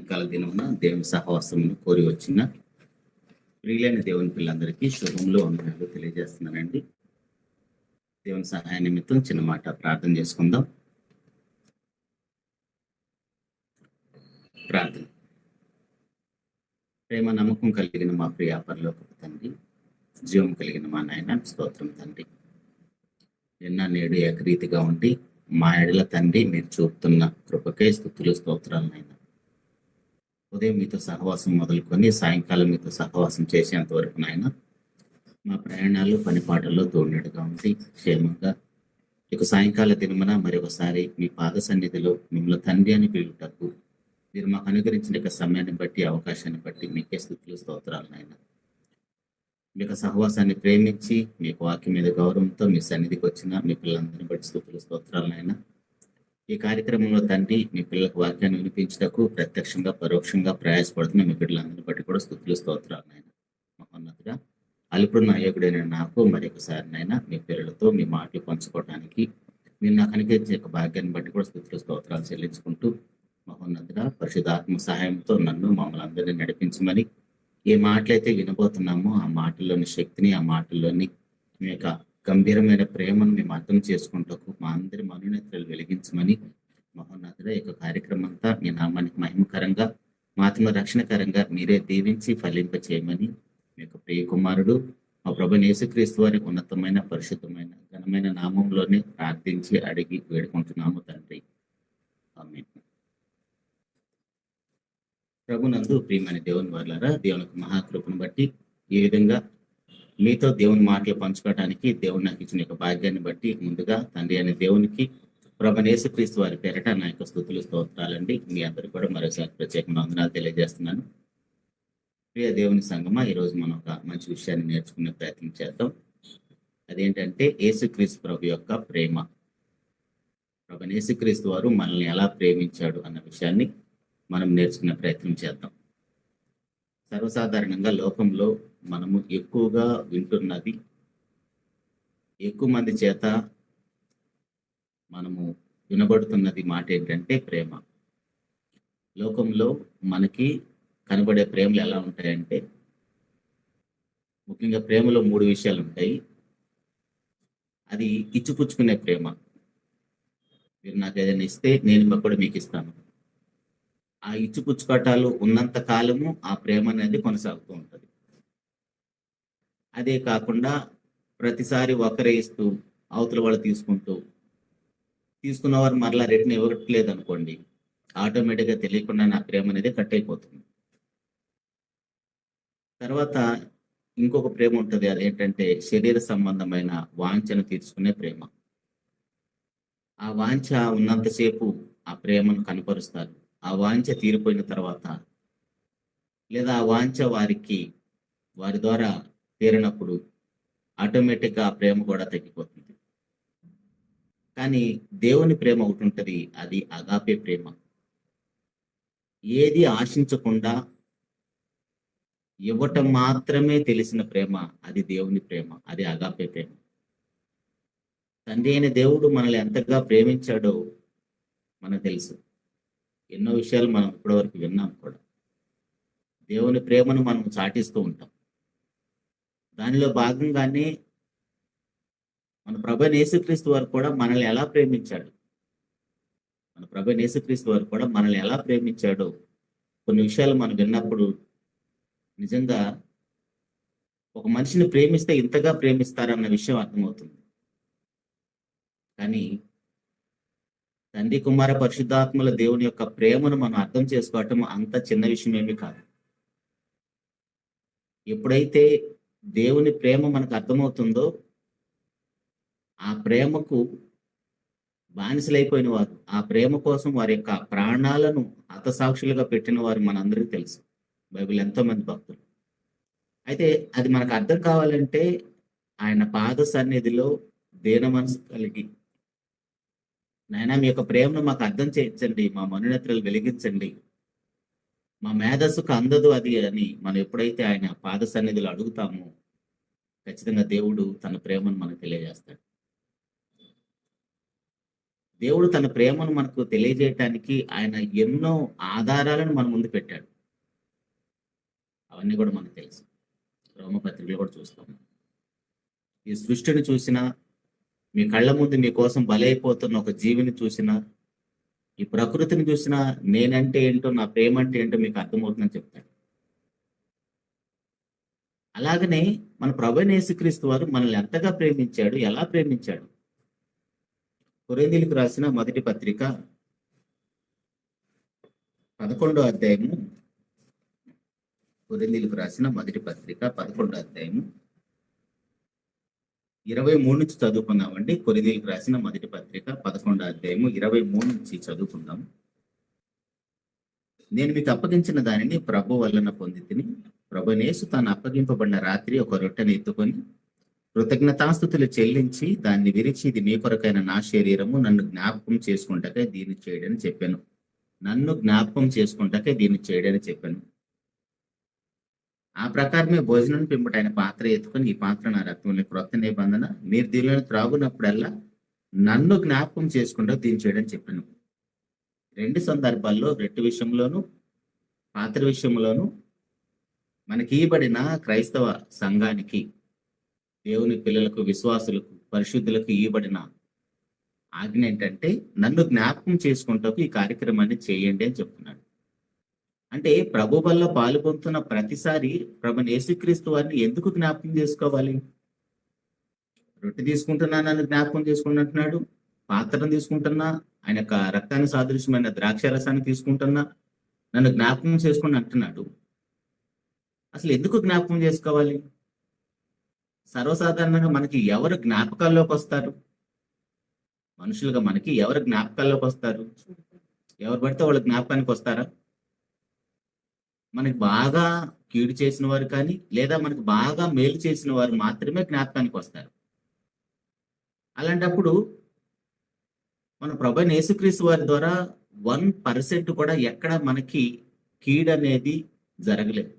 సాయంకాల దినమున దేవుని సహవాసమును కోరి వచ్చిన ప్రియులైన దేవుని పిల్లలందరికీ శుభములు వందనాలు తెలియజేస్తున్నానండి. దేవుని సహాయ నిమిత్తం చిన్న మాట ప్రార్థన చేసుకుందాం. ప్రార్థన. ప్రేమ నమ్మకం కలిగిన మా ప్రియ పరలోకపు తండ్రి, జీవం కలిగిన మా నాయన స్తోత్రం తండ్రి. నిన్న నేడు ఏకరీతిగా ఉండి మా ఎడల తండ్రి మీరు చూపుతున్న కృపకే స్తుతులు స్తోత్రాలు నాయన. ఉదయం మీతో సహవాసం మొదలుకొని సాయంకాలం మీతో సహవాసం చేసేంత వరకు నాయన మా ప్రయాణాలు పనిపాటల్లో తోడుగా ఉండి క్షేమంగా ఇక సాయంకాల దినమున మరొకసారి మీ పాద సన్నిధిలో మిమ్మల్ని తండ్రి అని పిలుటకు మీరు మాకు అనుగ్రహించిన సమయాన్ని బట్టి అవకాశాన్ని బట్టి మీకే స్తుతులు స్తోత్రాలు నాయన. మీకు సహవాసాన్ని ప్రేమించి మీకు వాక్యం మీద గౌరవంతో మీ సన్నిధికి వచ్చిన మీ పిల్లలందరినీ బట్టి స్తుతులు స్తోత్రాలు నాయన. ఈ కార్యక్రమంలో తండ్రి మీ పిల్లలకు వాక్యాన్ని వినిపించటకు ప్రత్యక్షంగా పరోక్షంగా ప్రయాసపడుతున్న మీ బిడ్డలందరినీ బట్టి కూడా స్తుతులు స్తోత్రాలు నాయన. మహోన్నతుగా అల్పుడు నాయకుడైన నాకు మరొకసారి నైనా మీ పిల్లలతో మీ మాటలు పంచుకోవడానికి మీరు నాకు అనుగ్రహించే భాగ్యాన్ని బట్టి కూడా స్తుతులు స్తోత్రాలు చెల్లించుకుంటూ మహోన్నతుగా పరిశుద్ధాత్మ సహాయంతో నన్ను మమ్మల్ని అందరినీ నడిపించమని ఏ మాటలైతే వినబోతున్నామో ఆ మాటల్లోని శక్తిని, ఆ మాటల్లోని మీ యొక్క గంభీరమైన ప్రేమను మేము అర్థం చేసుకుంటూ మా అందరి మనోనేత్రాలు వెలిగించమని మహోన్నతుగా ఈ యొక్క కార్యక్రమం అంతా మీ నామానికి మహిమకరంగా ఆత్మ రక్షణకరంగా మీరే దీవించి ఫలింప చేయమని మీ యొక్క ప్రియ కుమారుడు మా ప్రభువైన యేసుక్రీస్తు వారి ఉన్నతమైన పరిశుద్ధమైన ఘనమైన నామంలోనే ప్రార్థించి అడిగి వేడుకుంటున్నాము తండ్రి. ఆమేన్. ప్రభునందు ప్రియమైన దేవుని వారలారా, దేవునికి మహాకృపను బట్టి ఈ విధంగా మీతో దేవుని మాటలు పంచుకోవడానికి దేవుడు నాకు ఇచ్చిన యొక్క భాగ్యాన్ని బట్టి ముందుగా తండ్రి అనే దేవునికి ప్రభువైన యేసుక్రీస్తు వారి పేరట నా యొక్క స్తుతులు స్తోత్రాలండి. మీ అందరూ కూడా మరోసారి ప్రత్యేకమైన వందనాలు తెలియజేస్తున్నాను. ప్రియ దేవుని సంగమా, ఈరోజు మనం ఒక మంచి విషయాన్ని నేర్చుకునే ప్రయత్నం చేద్దాం. అదేంటంటే యేసుక్రీస్తు ప్రభు యొక్క ప్రేమ. ప్రభువైన యేసుక్రీస్తు వారు మనల్ని ఎలా ప్రేమించాడు అన్న విషయాన్ని మనం నేర్చుకునే ప్రయత్నం చేద్దాం. సర్వసాధారణంగా లోకంలో మనము ఎక్కువగా వింటున్నది, ఎక్కువ మంది చేత మనము వినబడుతున్నది మాట ఏంటంటే ప్రేమ. లోకంలో మనకి కనబడే ప్రేమలు ఎలా ఉంటాయంటే, ముఖ్యంగా ప్రేమలో 3 విషయాలు ఉంటాయి. అది ఇచ్చిపుచ్చుకునే ప్రేమ. మీరు నాకు ఏదైనా ఇస్తే నేను కూడా మీకు ఇస్తాను. ఆ ఇచ్చిపుచ్చుకోటాలు ఉన్నంత కాలము ఆ ప్రేమ అనేది కొనసాగుతూ ఉంటుంది. అదే కాకుండా ప్రతిసారి ఒకరే ఇస్తూ అవతల వాళ్ళు తీసుకున్నవారు మరలా రిటర్న్ ఇవ్వట్లేదు అనుకోండి, ఆటోమేటిక్గా తెలియకుండా నా ప్రేమ అనేది కట్ అయిపోతుంది. తర్వాత ఇంకొక ప్రేమ ఉంటుంది, అదేంటంటే శరీర సంబంధమైన వాంఛను తీర్చుకునే ప్రేమ. ఆ వాంఛ ఉన్నంతసేపు ఆ ప్రేమను కనపరుస్తారు. ఆ వాంఛ తీరిపోయిన తర్వాత లేదా ఆ వాంఛ వారి ద్వారా తీరినప్పుడు ఆటోమేటిక్గా ఆ ప్రేమ కూడా తగ్గిపోతుంది. కానీ దేవుని ప్రేమ ఒకటి ఉంటుంది, అది అగాపే ప్రేమ. ఏది ఆశించకుండా ఇవ్వటం మాత్రమే తెలిసిన ప్రేమ, అది దేవుని ప్రేమ, అది అగాపే ప్రేమ. తండ్రి అయిన దేవుడు మనల్ని ఎంతగా ప్రేమించాడో మనకు తెలుసు. ఎన్నో విషయాలు మనం ఇప్పటివరకు విన్నాం కూడా. దేవుని ప్రేమను మనం చాటిస్తూ ఉంటాం. దానిలో భాగంగానే మన ప్రభువైన యేసుక్రీస్తు వారు కూడా మనల్ని ఎలా ప్రేమించాడు, కొన్ని విషయాలు మనం విన్నప్పుడు నిజంగా ఒక మనిషిని ప్రేమిస్తే ఇంతగా ప్రేమిస్తారన్న విషయం అర్థమవుతుంది. కానీ తండ్రి కుమార పరిశుద్ధాత్మల దేవుని యొక్క ప్రేమను మనం అర్థం చేసుకోవటం అంత చిన్న విషయం ఏమీ కాదు. ఎప్పుడైతే దేవుని ప్రేమ మనకు అర్థమవుతుందో, ఆ ప్రేమకు బానిసలైపోయిన వారు, ఆ ప్రేమ కోసం వారి యొక్క ప్రాణాలను హతసాక్షులుగా పెట్టిన వారు మనందరికీ తెలుసు. బైబిల్ ఎంతో మంది భక్తులు. అయితే అది మనకు అర్థం కావాలంటే ఆయన పాద సన్నిధిలో దీన మనసు కలిగి, నాయనా మీ యొక్క ప్రేమను మాకు అర్థం చేయించండి, మా మనోనేత్రాలు వెలిగించండి, మా మేధస్సుకు అందదు అది అని మనం ఎప్పుడైతే ఆయన పాద సన్నిధిలో అడుగుతామో ఖచ్చితంగా దేవుడు తన ప్రేమను మనకు తెలియజేస్తాడు. దేవుడు తన ప్రేమను మనకు తెలియజేయటానికి ఆయన ఎన్నో ఆధారాలను మన ముందు పెట్టాడు. అవన్నీ కూడా మనకు తెలుసు. రోమపత్రికలు కూడా చూస్తాం. ఈ సృష్టిని చూసినా, మీ కళ్ళ ముందు మీకోసం బలైపోతున్న ఒక జీవిని చూసినా, ఈ ప్రకృతిని చూసినా నేనంటే ఏంటో, నా ప్రేమ అంటే ఏంటో మీకు అర్థమవుతుందని చెప్తాడు. అలాగనే మన ప్రభువైన యేసుక్రీస్తు వారు మనల్ని ఎంతగా ప్రేమించాడు, ఎలా ప్రేమించాడు? కొరింథీయులకు రాసిన మొదటి పత్రిక 11వ అధ్యాయము, కొరింథీయులకు రాసిన మొదటి పత్రిక 11వ అధ్యాయము 23 నుంచి చదువుకుందామండి. కొరింథీయులకు రాసిన మొదటి పత్రిక 11వ అధ్యాయము 23 నుంచి చదువుకుందాం. నేను మీకు అప్పగించిన దానిని ప్రభు వలన పొందితిని. ప్రభువైన యేసు తాను అప్పగింపబడిన రాత్రి ఒక రొట్టెను ఎత్తుకొని కృతజ్ఞతాస్తుతులు చెల్లించి దాన్ని విరిచి, ఇది మీ కొరకైన నా శరీరము, నన్ను జ్ఞాపకం చేసుకుంటకే దీన్ని చేయడని చెప్పాను. నన్ను జ్ఞాపకం చేసుకుంటకే దీన్ని చేయడని చెప్పాను. ఆ ప్రకారమే భోజనం పిమ్మట ఆయన పాత్ర ఎత్తుకొని, ఈ పాత్ర నా రక్తంలో క్రొత్త నిబంధన, మీరు దీనిలో త్రాగునప్పుడల్లా నన్ను జ్ఞాపకం చేసుకుంటూ దీన్ని చేయడని చెప్పాను. 2 సందర్భాల్లో, రొట్టె విషయంలోను పాత్ర విషయంలోను మనకి ఇవ్వబడిన క్రైస్తవ సంఘానికి, దేవుని పిల్లలకు, విశ్వాసులకు, పరిశుద్ధులకు ఇవ్వబడిన ఆజ్ఞ ఏంటంటే, నన్ను జ్ఞాపకం చేసుకుంటూ ఈ కార్యక్రమాన్ని చేయండి అని చెప్తున్నాడు. అంటే ప్రభు వల్ల పాల్గొంటున్న ప్రతిసారి ప్రభువైన యేసుక్రీస్తు వారిని ఎందుకు జ్ఞాపకం చేసుకోవాలి? రొట్టె తీసుకుంటున్నా నన్ను జ్ఞాపకం చేసుకుంటున్నాడు, పాత్రను తీసుకుంటున్నా ఆయన యొక్క రక్తాన్ని సాదృశ్యమైన ద్రాక్ష రసాన్ని తీసుకుంటున్నా నన్ను జ్ఞాపకం చేసుకుని అంటున్నాడు. అసలు ఎందుకు జ్ఞాపకం చేసుకోవాలి? సర్వసాధారణంగా మనకి ఎవరు జ్ఞాపకాల్లోకి వస్తారు? మనుషులుగా మనకి ఎవరు జ్ఞాపకాల్లోకి వస్తారు? ఎవరు పడితే వాళ్ళ జ్ఞాపకానికి వస్తారా? మనకి బాగా కీడు చేసిన వారు కానీ, లేదా మనకి బాగా మేలు చేసిన వారు మాత్రమే జ్ఞాపకానికి వస్తారు. అలాంటప్పుడు మన ప్రభువైన యేసుక్రీస్తు వారి ద్వారా 1% కూడా ఎక్కడ మనకి కీడు అనేది జరగలేదు.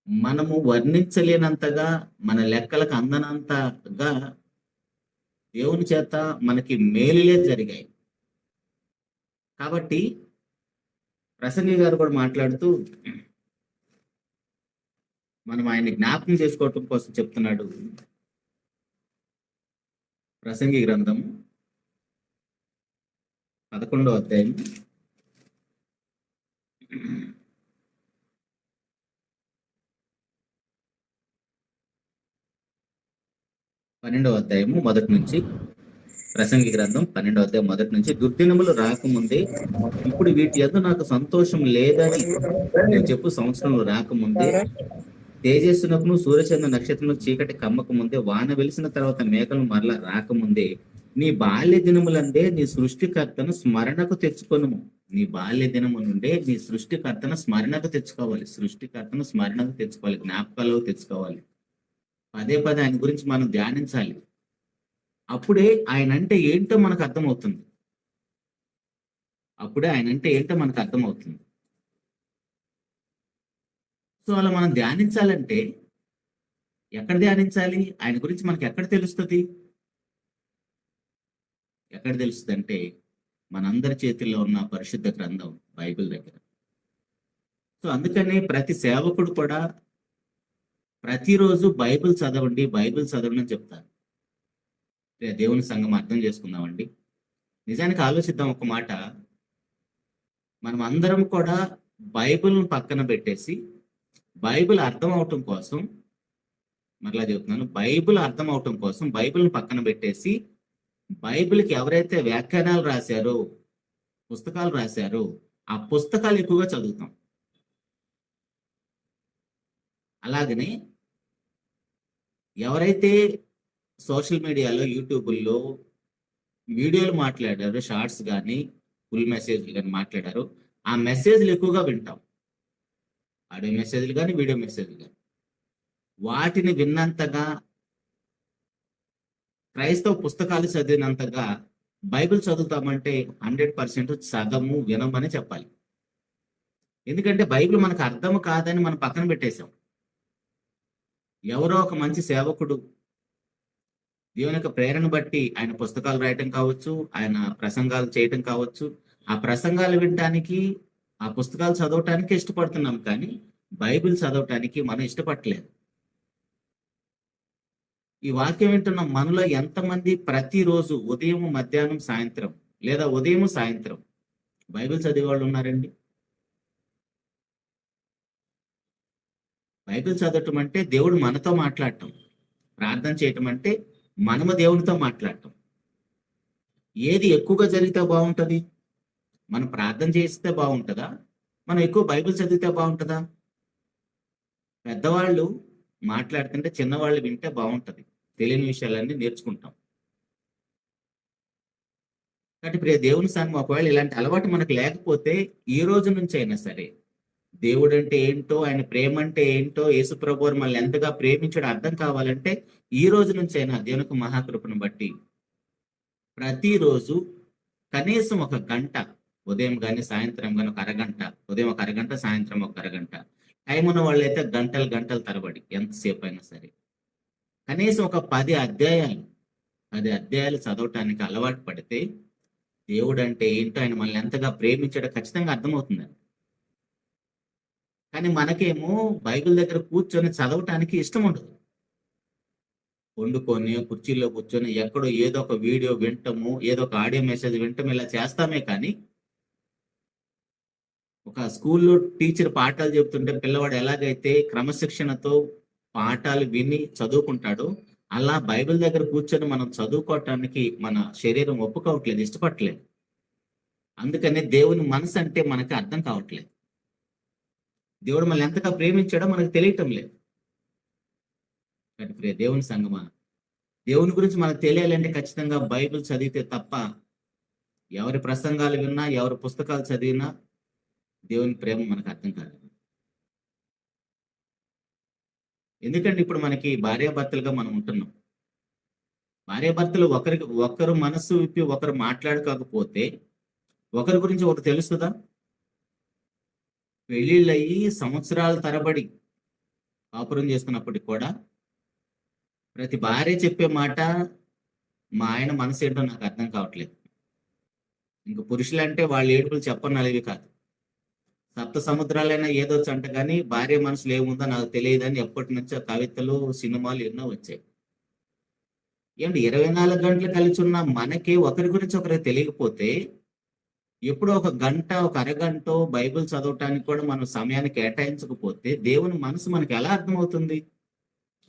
మనము వర్ణించలేనంతగా, మన లెక్కలకు అందనంతగా దేవుని చేత మనకి మేలులే జరిగాయి. కాబట్టి ప్రసంగి గారు కూడా మాట్లాడుతూ మనం ఆయన్ని జ్ఞాపకం చేసుకోవటం కోసం చెప్తున్నాడు. ప్రసంగి గ్రంథము 11వ అధ్యాయం 12వ అధ్యాయము మొదటి నుంచి, ప్రసంగి గ్రంథం 12వ అధ్యాయం మొదటి నుంచి, దుర్దినములు రాకముందే ఇప్పుడు వీటి యందు నాకు సంతోషం లేదని నేను చెప్పు సంవత్సరంలో రాకముందే, తేజస్సునకును సూర్యచంద్ర నక్షత్రం చీకటి కమ్మక ముందే, వాన వెలిసిన తర్వాత మేఘలు మరలా రాకముందే, నీ బాల్య దినములందే నీ సృష్టికర్తను స్మరణకు తెచ్చుకొనుము. నీ బాల్య దినము నుండే నీ సృష్టికర్తను స్మరణకు తెచ్చుకోవాలి. సృష్టికర్తను స్మరణకు తెచ్చుకోవాలి, జ్ఞాపకాల్లో తెచ్చుకోవాలి. పదే పదే ఆయన గురించి మనం ధ్యానించాలి. అప్పుడే ఆయన అంటే ఏంటో మనకు అర్థమవుతుంది. సో అలా మనం ధ్యానించాలంటే ఎక్కడ ధ్యానించాలి? ఆయన గురించి మనకి ఎక్కడ తెలుస్తుంది? అంటే మనందరి చేతుల్లో ఉన్న పరిశుద్ధ గ్రంథం బైబిల్ దగ్గర. సో అందుకనే ప్రతి సేవకుడు కూడా ప్రతిరోజు బైబిల్ చదవండి అని చెప్తారు. దేవుని సంఘం అర్థం చేసుకుందామండి. నిజానికి ఆలోచిద్దాం ఒక మాట. మనం అందరం కూడా బైబిల్ను పక్కన పెట్టేసి, బైబిల్ అర్థం అవటం కోసం, మరలా చెప్తున్నాను, బైబిల్ అర్థం అవటం కోసం బైబిల్ను పక్కన పెట్టేసి, బైబిల్కి ఎవరైతే వ్యాఖ్యానాలు రాశారో, పుస్తకాలు రాశారో, ఆ పుస్తకాలు ఎక్కువగా చదువుతాం. అలాగనే ఎవరైతే సోషల్ మీడియాలో, యూట్యూబ్లో వీడియోలు మాట్లాడారో, షార్ట్స్ కానీ ఫుల్ మెసేజ్లు కానీ మాట్లాడారో, ఆ మెసేజ్లు ఎక్కువగా వింటాం. ఆడియో మెసేజ్లు కానీ, వీడియో మెసేజ్లు కానీ. వాటిని విన్నంతగా, క్రైస్తవ పుస్తకాలు చదివినంతగా బైబిల్ చదువుతామంటే 100% సగము వినమని చెప్పాలి. ఎందుకంటే బైబిల్ మనకు అర్థం కాదని మనం పక్కన పెట్టేశాం. ఎవరో ఒక మంచి సేవకుడు దేవుని యొక్క ప్రేరణ బట్టి ఆయన పుస్తకాలు రాయటం కావచ్చు, ఆయన ప్రసంగాలు చేయటం కావచ్చు, ఆ ప్రసంగాలు వినటానికి, ఆ పుస్తకాలు చదవటానికి ఇష్టపడుతున్నాం, కానీ బైబిల్ చదవటానికి మనం ఇష్టపడలేదు. ఈ వాక్యం వింటున్న మనలో ఎంతమంది ప్రతిరోజు ఉదయం, మధ్యాహ్నం, సాయంత్రం లేదా ఉదయం, సాయంత్రం బైబిల్ చదివే వాళ్ళు ఉన్నారండి? బైబిల్ చదవటం అంటే దేవుడు మనతో మాట్లాడటం, ప్రార్థన చేయటం అంటే మనము దేవునితో మాట్లాడటం. ఏది ఎక్కువగా జరిగితే బాగుంటుంది? మనం ప్రార్థన చేస్తే బాగుంటుందా? మనం ఎక్కువ బైబిల్ చదివితే బాగుంటుందా? పెద్దవాళ్ళు మాట్లాడుతుంటే చిన్నవాళ్ళు వింటే బాగుంటుంది, తెలియని విషయాలన్నీ నేర్చుకుంటాం. కాబట్టి ప్రియ దేవుని సంఘం, ఒకవేళ ఇలాంటి అలవాటు మనకు లేకపోతే ఈ రోజు నుంచి అయినా సరే దేవుడు అంటే ఏంటో, ఆయన ప్రేమ అంటే ఏంటో, యేసుప్రభు వారు మనల్ని ఎంతగా ప్రేమించడం అర్థం కావాలంటే ఈ రోజు నుంచి అయినా దేవునికి మహాకృపను బట్టి ప్రతిరోజు కనీసం ఒక గంట, ఉదయం కానీ సాయంత్రం కానీ ఒక అరగంట, ఉదయం ఒక అరగంట, సాయంత్రం ఒక అరగంట, టైం ఉన్న వాళ్ళైతే గంటలు గంటలు తరబడి ఎంతసేపు అయినా సరే కనీసం ఒక 10 అధ్యాయాలు చదవటానికి అలవాటు పడితే దేవుడు అంటే ఏంటో, ఆయన మనల్ని ఎంతగా ప్రేమించడం ఖచ్చితంగా అర్థమవుతుందండి. కానీ మనకేమో బైబిల్ దగ్గర కూర్చొని చదవటానికి ఇష్టం ఉండదు. వండుకొని కుర్చీలో కూర్చొని ఎక్కడో ఏదో ఒక వీడియో వింటము, ఏదో ఒక ఆడియో మెసేజ్ వింటము, ఇలా చేస్తామే. కానీ ఒక స్కూల్లో టీచర్ పాఠాలు చెబుతుంటే పిల్లవాడు ఎలాగైతే క్రమశిక్షణతో పాఠాలు విని చదువుకుంటాడో, అలా బైబిల్ దగ్గర కూర్చొని మనం చదువుకోవటానికి మన శరీరం ఒప్పుకోవట్లేదు, ఇష్టపడట్లేదు. అందుకనే దేవుని మనసు అంటే మనకి అర్థం కావట్లేదు. దేవుడు మనల్ని ఎంతగా ప్రేమించాడో మనకు తెలియటం లేదు. కానీ ప్రియ దేవుని సంగమా, దేవుని గురించి మనకు తెలియాలంటే ఖచ్చితంగా బైబిల్ చదివితే తప్ప, ఎవరి ప్రసంగాలు విన్నా, ఎవరి పుస్తకాలు చదివినా దేవుని ప్రేమ మనకు అర్థం కాదు. ఎందుకంటే ఇప్పుడు మనకి భార్యాభర్తలుగా మనం ఉంటున్నాం. భార్యాభర్తలు ఒకరు మనస్సు విప్పి ఒకరు మాట్లాడుకోకపోతే ఒకరి గురించి ఒకరు తెలుస్తుందా? పెళ్ళిళ్ళయి సంవత్సరాల తరబడి కాపురం చేస్తున్నప్పటికి కూడా ప్రతి భార్య చెప్పే మాట, మా ఆయన మనసు ఏంటో నాకు అర్థం కావట్లేదు. ఇంక పురుషులంటే వాళ్ళ ఏడుపులు చెప్పనలివి కాదు. సప్త సముద్రాలైనా ఏదొచ్చు అంట, కానీ భార్య మనసులో ఏముందో నాకు తెలియదని ఎప్పటి నుంచో కవితలు, సినిమాలు ఎన్నో వచ్చాయి. ఏంటి 24 గంటలు కలిసి ఉన్న మనకి ఒకరి గురించి ఒకరికి తెలియకపోతే, ఎప్పుడో ఒక గంట, ఒక అరగంట బైబిల్ చదవటానికి కూడా మనం సమయాన్ని కేటాయించకపోతే దేవుని మనసు మనకి ఎలా అర్థమవుతుంది?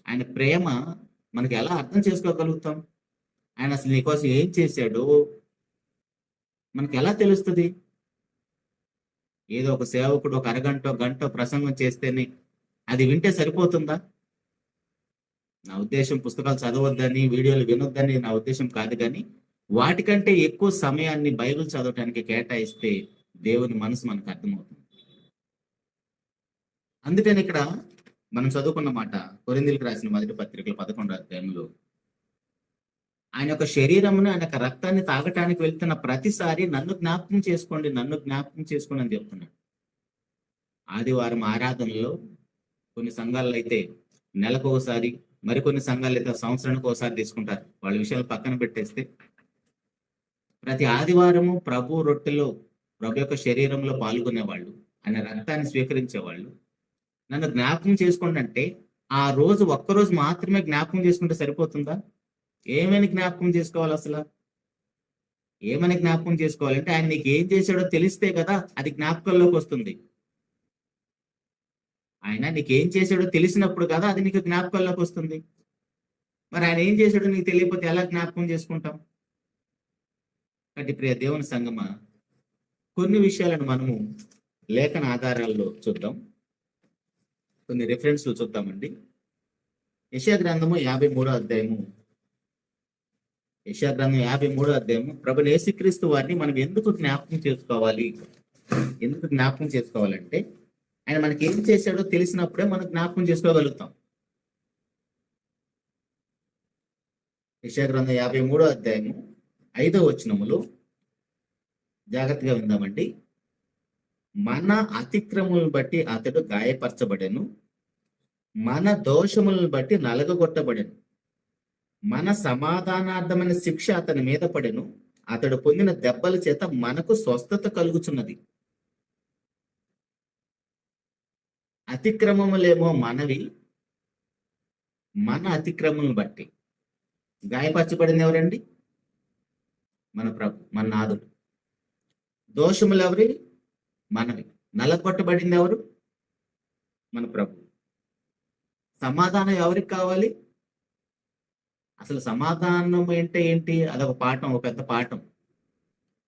ఆయన ప్రేమ మనకి ఎలా అర్థం చేసుకోగలుగుతాం? ఆయన అసలు నీకోసం ఏం చేశాడో మనకి ఎలా తెలుస్తుంది? ఏదో ఒక సేవకుడు ఒక అరగంట, గంట ప్రసంగం చేస్తేనే అది వింటే సరిపోతుందా? నా ఉద్దేశం పుస్తకాలు చదవద్దని, వీడియోలు వినొద్దని నా ఉద్దేశం కాదు. కానీ వాటికంటే ఎక్కువ సమయాన్ని బైబిల్ చదవటానికి కేటాయిస్తే దేవుని మనసు మనకు అర్థమవుతుంది. అందుకని ఇక్కడ మనం చదువుకున్న మాట, కొరింథీయులకు రాసిన మొదటి పత్రికలో 11వ అధ్యాయంలో, ఆయన యొక్క శరీరమును, ఆయన యొక్క రక్తాన్ని తాగటానికి వెళ్తున్న ప్రతిసారి నన్ను జ్ఞాపకం చేసుకోండి, నన్ను జ్ఞాపకం చేసుకోండి అని చెప్తున్నాడు. ఆదివారం ఆరాధనలో కొన్ని సంఘాల్లో అయితే నెలకు ఒకసారి, మరికొన్ని సంఘాలు అయితే సంవత్సరానికి ఒకసారి తీసుకుంటారు. వాళ్ళ విషయాలు పక్కన పెట్టేస్తే ప్రతి ఆదివారము ప్రభు రొట్టెలో, ప్రభు యొక్క శరీరంలో పాల్గొనేవాళ్ళు, ఆయన రక్తాన్ని స్వీకరించేవాళ్ళు. నన్ను జ్ఞాపకం చేసుకోండి అంటే ఆ రోజు ఒక్కరోజు మాత్రమే జ్ఞాపకం చేసుకుంటే సరిపోతుందా? ఏమైనా జ్ఞాపకం చేసుకోవాలి? అసలు ఏమైనా జ్ఞాపకం చేసుకోవాలంటే ఆయన నీకు ఏం చేశాడో తెలిస్తే కదా అది జ్ఞాపకంలోకి వస్తుంది. ఆయన నీకు ఏం చేశాడో తెలిసినప్పుడు కదా అది నీకు జ్ఞాపకంలోకి వస్తుంది. మరి ఆయన ఏం చేశాడో నీకు తెలియకపోతే ఎలా జ్ఞాపకం చేసుకుంటాం? కాబట్టి ప్రియ దేవుని సంగమా, కొన్ని విషయాలను మనము లేఖన ఆధారాల్లో చూద్దాం, కొన్ని రిఫరెన్స్లు చూద్దామండి. యెషయా గ్రంథము 53వ అధ్యాయము, యెషయా గ్రంథం 53వ అధ్యాయము, ప్రభువైన యేసుక్రీస్తు వారిని మనం ఎందుకు జ్ఞాపకం చేసుకోవాలి? ఎందుకు జ్ఞాపకం చేసుకోవాలంటే ఆయన మనకి ఏం చేశాడో తెలిసినప్పుడే మనం జ్ఞాపకం చేసుకోగలుగుతాం. యెషయా గ్రంథం 53వ అధ్యాయము 5వ వచనములో జాగ్రత్తగా విందామండి. మన అతిక్రమములను బట్టి అతడు గాయపరచబడెను, మన దోషములను బట్టి నలగగొట్టబడెను. మన సమాధానార్థమైన శిక్ష అతని మీద పడెను, అతడు పొందిన దెబ్బల చేత మనకు స్వస్థత కలుగుచున్నది. అతిక్రమములేమో మనవి, మన అతిక్రమములను బట్టి గాయపరచబడింది ఎవరండి? మన ప్రభు, మన నాథుడు. దోషములు ఎవరి? మనవి. నలగొట్టబడింది ఎవరు? మన ప్రభు. సమాధానం ఎవరికి కావాలి? అసలు సమాధానం అంటే ఏంటి? అదొక పాఠం, ఒక పెద్ద పాఠం.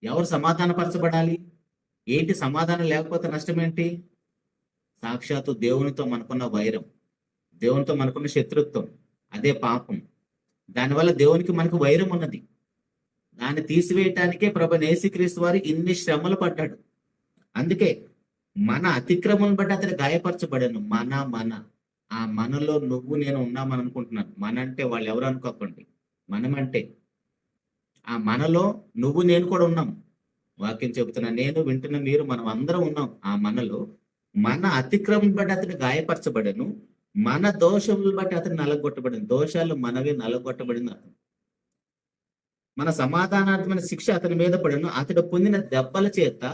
ఎవరు సమాధానపరచబడాలి? ఏంటి సమాధానం లేకపోతే నష్టం ఏంటి? సాక్షాత్తు దేవునితో మనకున్న వైరం, దేవునితో మనకున్న శత్రుత్వం, అదే పాపం. దానివల్ల దేవునికి మనకు వైరం ఉన్నది. దాన్ని తీసివేయటానికే ప్రభువైన యేసుక్రీస్తు వారు ఇన్ని శ్రమలు పడ్డాడు. అందుకే మన అతిక్రమం బట్టి అతను గాయపరచబడాను. మన ఆ మనలో నువ్వు నేను ఉన్నామని అనుకుంటున్నాను. మన అంటే వాళ్ళు ఎవరు అనుకోకండి, మనమంటే ఆ మనలో నువ్వు నేను కూడా ఉన్నాం. వాక్యం చెబుతున్నా, నేను వింటున్న మీరు, మనం అందరం ఉన్నాం ఆ మనలో. మన అతిక్రమం బట్టి అతను గాయపరచబడను, మన దోషములు బట్టి అతను నలగొట్టబడింది. దోషాలు మనవి, నలగొట్టబడింది అతను. మన సమాధానార్థమైన శిక్ష అతని మీద పడను, అతడు పొందిన దెబ్బల చేత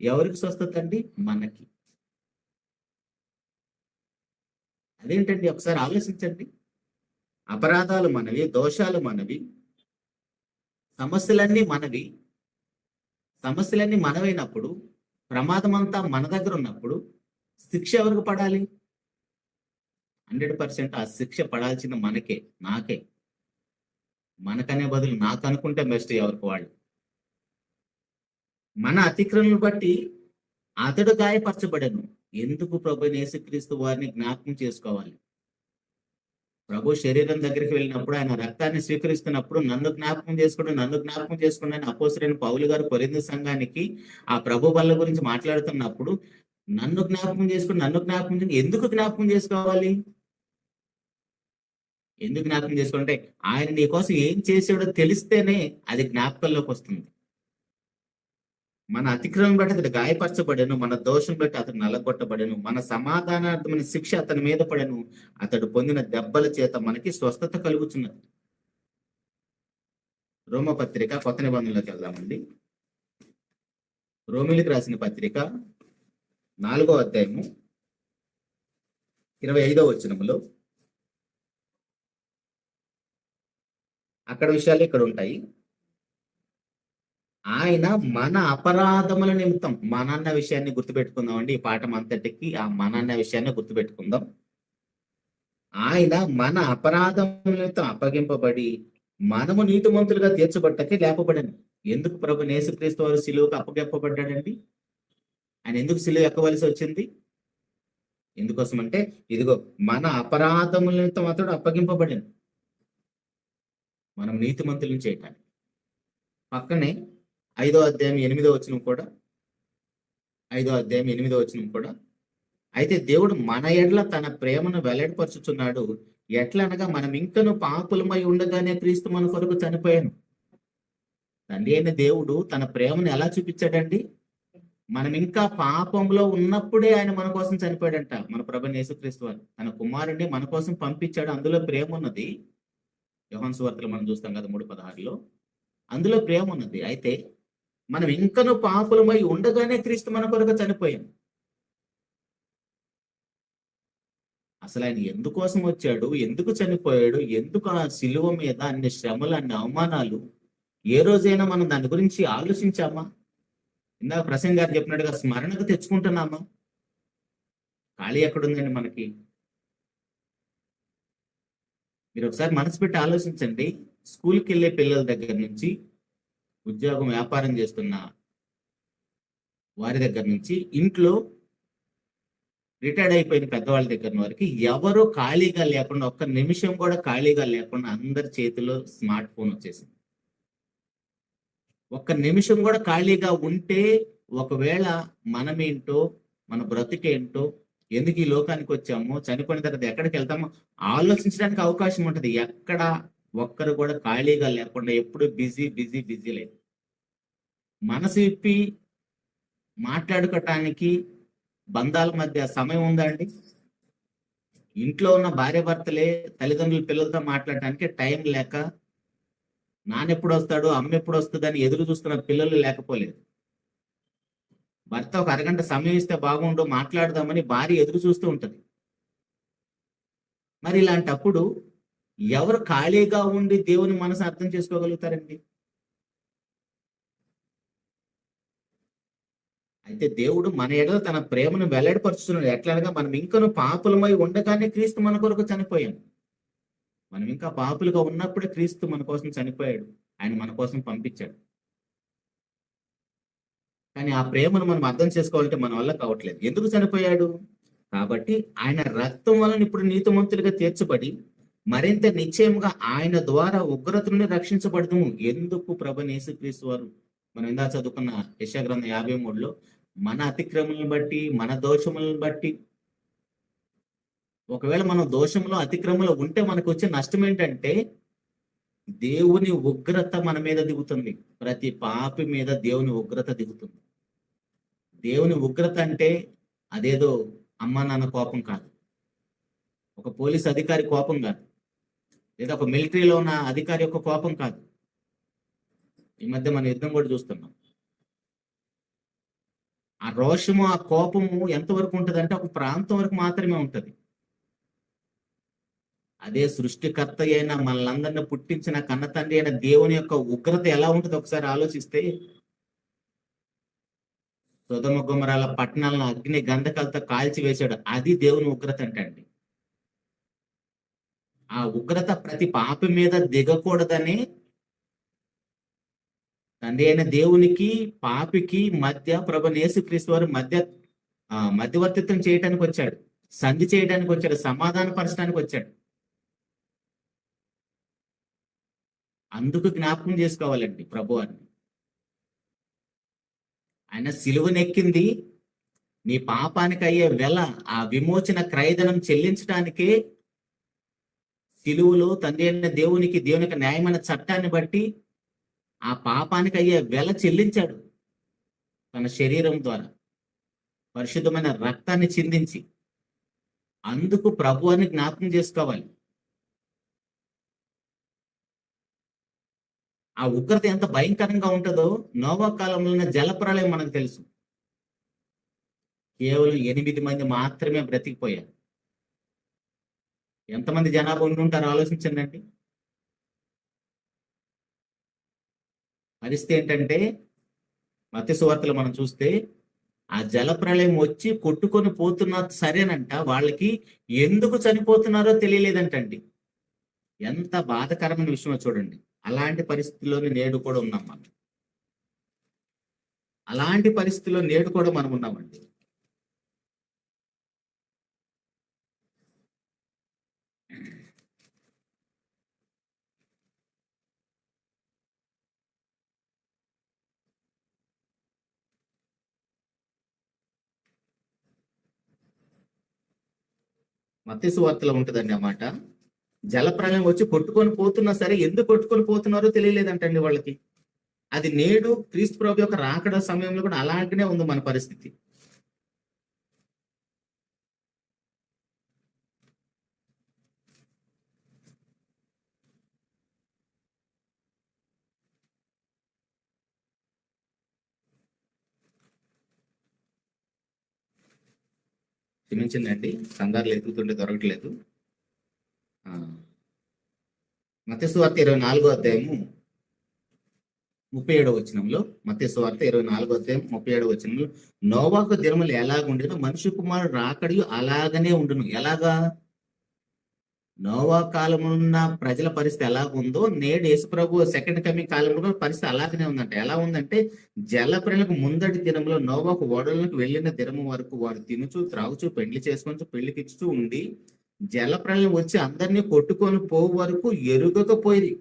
ఎవరికి స్వస్థత అండి? మనకి. అదేంటండి? ఒకసారి ఆలోచించండి. అపరాధాలు మనవి, దోషాలు మనవి, సమస్యలన్నీ మనవి. సమస్యలన్నీ మనవైనప్పుడు, ప్రమాదం అంతా మన దగ్గర ఉన్నప్పుడు శిక్ష ఎవరికి పడాలి? 100% ఆ శిక్ష పడాల్సిన మనకే, నాకే. మనకనే బదులు నాకు అనుకుంటే బెస్ట్ ఎవరికి వాళ్ళు. మన అతిక్రమను బట్టి అతడు గాయపరచబడను. ఎందుకు? ప్రభువైన యేసుక్రీస్తు వారిని జ్ఞాపకం చేసుకోవాలి. ప్రభు శరీరం దగ్గరికి వెళ్ళినప్పుడు, ఆయన రక్తాన్ని స్వీకరిస్తున్నప్పుడు నన్ను జ్ఞాపకం చేసుకోండి, నన్ను జ్ఞాపకం చేసుకోండి అని అపోస్తలుడైన పౌలు గారు కొరింథీ సంఘానికి ఆ ప్రభు బల్ల గురించి మాట్లాడుతున్నప్పుడు నన్ను జ్ఞాపకం చేసుకోండి, నన్ను జ్ఞాపకం చేసుకోండి. ఎందుకు జ్ఞాపకం చేసుకోవాలి? ఎందుకు జ్ఞాపకం చేసుకుంటే ఆయన నీ కోసం ఏం చేసాడో తెలిస్తేనే అది జ్ఞాపకంలోకి వస్తుంది. మన అతిక్రమం బట్టి అతడు గాయపరచబడను, మన దోషం బట్టి అతడు నలగొట్టబడను, మన సమాధానార్థమైన శిక్ష అతని మీద పడను, అతడు పొందిన దెబ్బల చేత మనకి స్వస్థత కలుగుతున్నది. రోమపత్రిక కొత్త నిబంధనలోకి వెళ్దామండి. రోమిలికి రాసిన పత్రిక 4వ అధ్యాయము 25వ వచనములో అక్కడ విషయాలు ఇక్కడ ఉంటాయి. ఆయన మన అపరాధముల నిమిత్తం, మన అన్న విషయాన్ని గుర్తుపెట్టుకుందాం అండి. ఈ పాఠం అంతటికి ఆ మన అన్న విషయాన్ని గుర్తుపెట్టుకుందాం. ఆయన మన అపరాధముల నిమిత్తం అప్పగింపబడి మనము నీతిమంతులుగా తీర్చబట్టకే లేపబడను. ఎందుకు ప్రభు యేసుక్రీస్తు వారు సిలువకు అప్పగింపబడ్డాడండి? ఆయన ఎందుకు సిలువ ఎక్కవలసి వచ్చింది? ఎందుకోసం అంటే, ఇదిగో మన అపరాధముల నిమిత్తం అతడు అప్పగింపబడను, మనం నీతిమంతులను చేయటానికి. పక్కనే 5వ అధ్యాయం 8వ వచనం కూడా, 5వ అధ్యాయం 8వ వచనం కూడా, అయితే దేవుడు మన ఎడల తన ప్రేమను వెల్లడిపరుచుచున్నాడు. ఎట్లనగా మనం ఇంకను పాపులమై ఉండగానే క్రీస్తు మన కొరకు చనిపోయాను. తండ్రి అయిన దేవుడు తన ప్రేమను ఎలా చూపించాడండి? మనం ఇంకా పాపంలో ఉన్నప్పుడే ఆయన మన కోసం చనిపోయాడంట. మన ప్రభువైన యేసుక్రీస్తు వారు తన కుమారుడిని మన కోసం పంపించాడు. అందులో ప్రేమ ఉన్నది. యోహాను సువార్తలో మనం చూస్తాం కదా 3:16లో, అందులో ప్రేమ ఉన్నది. అయితే మనం ఇంకను పాపులమై ఉండగానే క్రీస్తు మన కొరకు చనిపోయాం. అసలు ఆయన ఎందుకోసం వచ్చాడు, ఎందుకు చనిపోయాడు, ఎందుకు ఆ శిలువ మీద అన్ని శ్రమలు, అన్ని అవమానాలు, ఏ రోజైనా మనం దాని గురించి ఆలోచించామా? ఇందాక ప్రసంగ్ గారు చెప్పినట్టుగా స్మరణకు తెచ్చుకుంటున్నామా? ఖాళీ ఎక్కడుందండి మనకి? మీరు ఒకసారి మనసు పెట్టి ఆలోచించండి. స్కూల్కి వెళ్ళే పిల్లల దగ్గర నుంచి, ఉద్యోగం వ్యాపారం చేస్తున్న వారి దగ్గర నుంచి, ఇంట్లో రిటైర్డ్ అయిపోయిన పెద్దవాళ్ళ దగ్గర వరకు ఎవరు ఖాళీగా లేకుండా, ఒక్క నిమిషం కూడా ఖాళీగా లేకుండా అందరి చేతిలో స్మార్ట్ ఫోన్ వచ్చేసింది. ఒక్క నిమిషం కూడా ఖాళీగా ఉంటే ఒకవేళ మనమేంటో, మన బ్రతికేంటో, ఎందుకు ఈ లోకానికి వచ్చామో, చనిపోయిన తర్వాత ఎక్కడికి వెళ్తామో ఆలోచించడానికి అవకాశం ఉంటుంది. ఎక్కడ ఒక్కరు కూడా ఖాళీగా లేకుండా ఎప్పుడు బిజీ బిజీ బిజీ లేదు. మనసు ఇప్పి మాట్లాడుకోవటానికి బంధాల మధ్య సమయం ఉందా అండి? ఇంట్లో ఉన్న భార్య భర్తలే తల్లిదండ్రులు పిల్లలతో మాట్లాడటానికి టైం లేక, నాన్న ఎప్పుడు వస్తాడు, అమ్మ ఎప్పుడు వస్తుంది అని ఎదురు చూస్తున్న పిల్లలు లేకపోలేదు. భర్త ఒక అరగంట సమయం ఇస్తే బాగుండు, మాట్లాడదామని భార్య ఎదురు చూస్తూ ఉంటది. మరి ఇలాంటప్పుడు ఎవరు ఖాళీగా ఉండి దేవుని మనసు అర్థం చేసుకోగలుగుతారండి? అయితే దేవుడు మన ఎడల తన ప్రేమను వెల్లడిపరుచుతున్నాడు. ఎట్లనగా మనం ఇంకను పాపులమై ఉండగానే క్రీస్తు మన కొరకు చనిపోయాం. మనం ఇంకా పాపులుగా ఉన్నప్పుడే క్రీస్తు మన కోసం చనిపోయాడు. ఆయన మన కోసం పంపించాడు. కానీ ఆ ప్రేమను మనం అర్థం చేసుకోవాలంటే మన వల్ల కావట్లేదు. ఎందుకు చనిపోయాడు? కాబట్టి ఆయన రక్తం వలన ఇప్పుడు నీతిమంతులుగా తీర్చబడి మరింత నిశ్చయంగా ఆయన ద్వారా ఉగ్రత నుండి రక్షించబడతాము. ఎందుకు ప్రభు యేసుక్రీస్తు వారు, మనం ఇందా చదువుకున్న యెషయా గ్రంథం 53లో, మన అతిక్రమలను బట్టి, మన దోషములను బట్టి, ఒకవేళ మనం దోషంలో అతిక్రమంలో ఉంటే మనకు వచ్చే నష్టం ఏంటంటే దేవుని ఉగ్రత మన మీద దిగుతుంది. ప్రతి పాపి మీద దేవుని ఉగ్రత దిగుతుంది. దేవుని ఉగ్రత అంటే అదేదో అమ్మ నాన్న కోపం కాదు, ఒక పోలీస్ అధికారి కోపం కాదు, లేదా ఒక మిలిటరీలో ఉన్న అధికారి యొక్క కోపం కాదు. ఈ మధ్య మన యుద్ధం కూడా చూస్తున్నాం. ఆ రోషము, ఆ కోపము ఎంతవరకు ఉంటుంది అంటే ఒక ప్రాంతం వరకు మాత్రమే ఉంటుంది. అదే సృష్టికర్త అయిన మనలందరినీ పుట్టించిన కన్న తండ్రి అయిన దేవుని యొక్క ఉగ్రత ఎలా ఉంటుంది ఒకసారి ఆలోచిస్తే, సొదొమ గొమొర్రాల పట్టణాలను అగ్ని గంధకాలతో కాల్చి వేశాడు. అది దేవుని ఉగ్రత అంటండి. ఆ ఉగ్రత ప్రతి పాపి మీద దిగకూడదని తండ్రి అయిన దేవునికి పాపికి మధ్య ప్రభువైన యేసుక్రీస్తు వారు మధ్యవర్తిత్వం చేయడానికి వచ్చాడు, సంధి చేయడానికి వచ్చాడు, సమాధానపరచడానికి వచ్చాడు. అందుకు జ్ఞాపకం చేసుకోవాలండి ప్రభువారిని. ఆయన సిలువనెక్కింది నీ పాపానికి అయ్యే వెల, ఆ విమోచన క్రయధనం చెల్లించడానికే సిలువలో తండ్రి అయిన దేవునికి, దేవుని యొక్క న్యాయమైన చట్టాన్ని బట్టి ఆ పాపానికి అయ్యే వెల చెల్లించాడు తన శరీరం ద్వారా, పరిశుద్ధమైన రక్తాన్ని చిందించి. అందుకు ప్రభువాన్ని జ్ఞాపకం చేసుకోవాలి. ఆ ఉగ్రత ఎంత భయంకరంగా ఉంటుందో నోవా కాలంలో జలప్రళయం మనకు తెలుసు. కేవలం 8 మంది మాత్రమే బ్రతికిపోయారు. ఎంతమంది జనాభా ఉంటుంటారో ఆలోచించండి. పరిస్థితి ఏంటంటే మత్తయి సువార్తలో మనం చూస్తే ఆ జలప్రళయం వచ్చి కొట్టుకొని పోతున్నా సరేనంట, వాళ్ళకి ఎందుకు చనిపోతున్నారో తెలియలేదంటండి. ఎంత బాధకరమైన విషయమో చూడండి. అలాంటి పరిస్థితుల్లోనే నేడు కూడా ఉన్నాం మనం. అలాంటి పరిస్థితుల్లో నేడు కూడా మనం ఉన్నామండి. మత్తయి సువార్తలో ఉంటుందండి ఆ మాట. జలప్రళయం వచ్చి కొట్టుకొని పోతున్నా సరే ఎందుకు కొట్టుకొని పోతున్నారో తెలియలేదంటండి వాళ్ళకి. అది నేడు క్రీస్తు ప్రభు యొక్క రాకడ సమయంలో కూడా అలాగనే ఉంది మన పరిస్థితి. క్షమించిందండి, సంగారులు ఎదుగుతుంటే దొరకట్లేదు. మత్తయి సువార్త 24వ అధ్యాయము 37వ వచనంలో, మత్తయి సువార్త 24వ అధ్యాయం 37వ వచనంలో, నోవాహు దినములు ఎలాగుండెనో మనుష్య కుమారుడు రాకడయు అలాగనే ఉండును. ఎలాగా? నోవా కాలంలో ప్రజల పరిస్థితి ఎలాగుందో నేడు యేసుప్రభు సెకండ్ కమింగ్ కాలంలో పరిస్థితి అలాగనే ఉందంట. ఎలా ఉందంటే, జలప్రళయకు ముందటి దినంలో నోవాహు ఓడలకు వెళ్ళిన దినము వరకు వారు తినుచు, త్రాగుచు, పెళ్లి చేసుకొని, పెళ్లికిచ్చుతూ ఉండి, జలప్రళయం వచ్చి అందరినీ కొట్టుకొని పోవు వరకు ఎరుగకపోయి,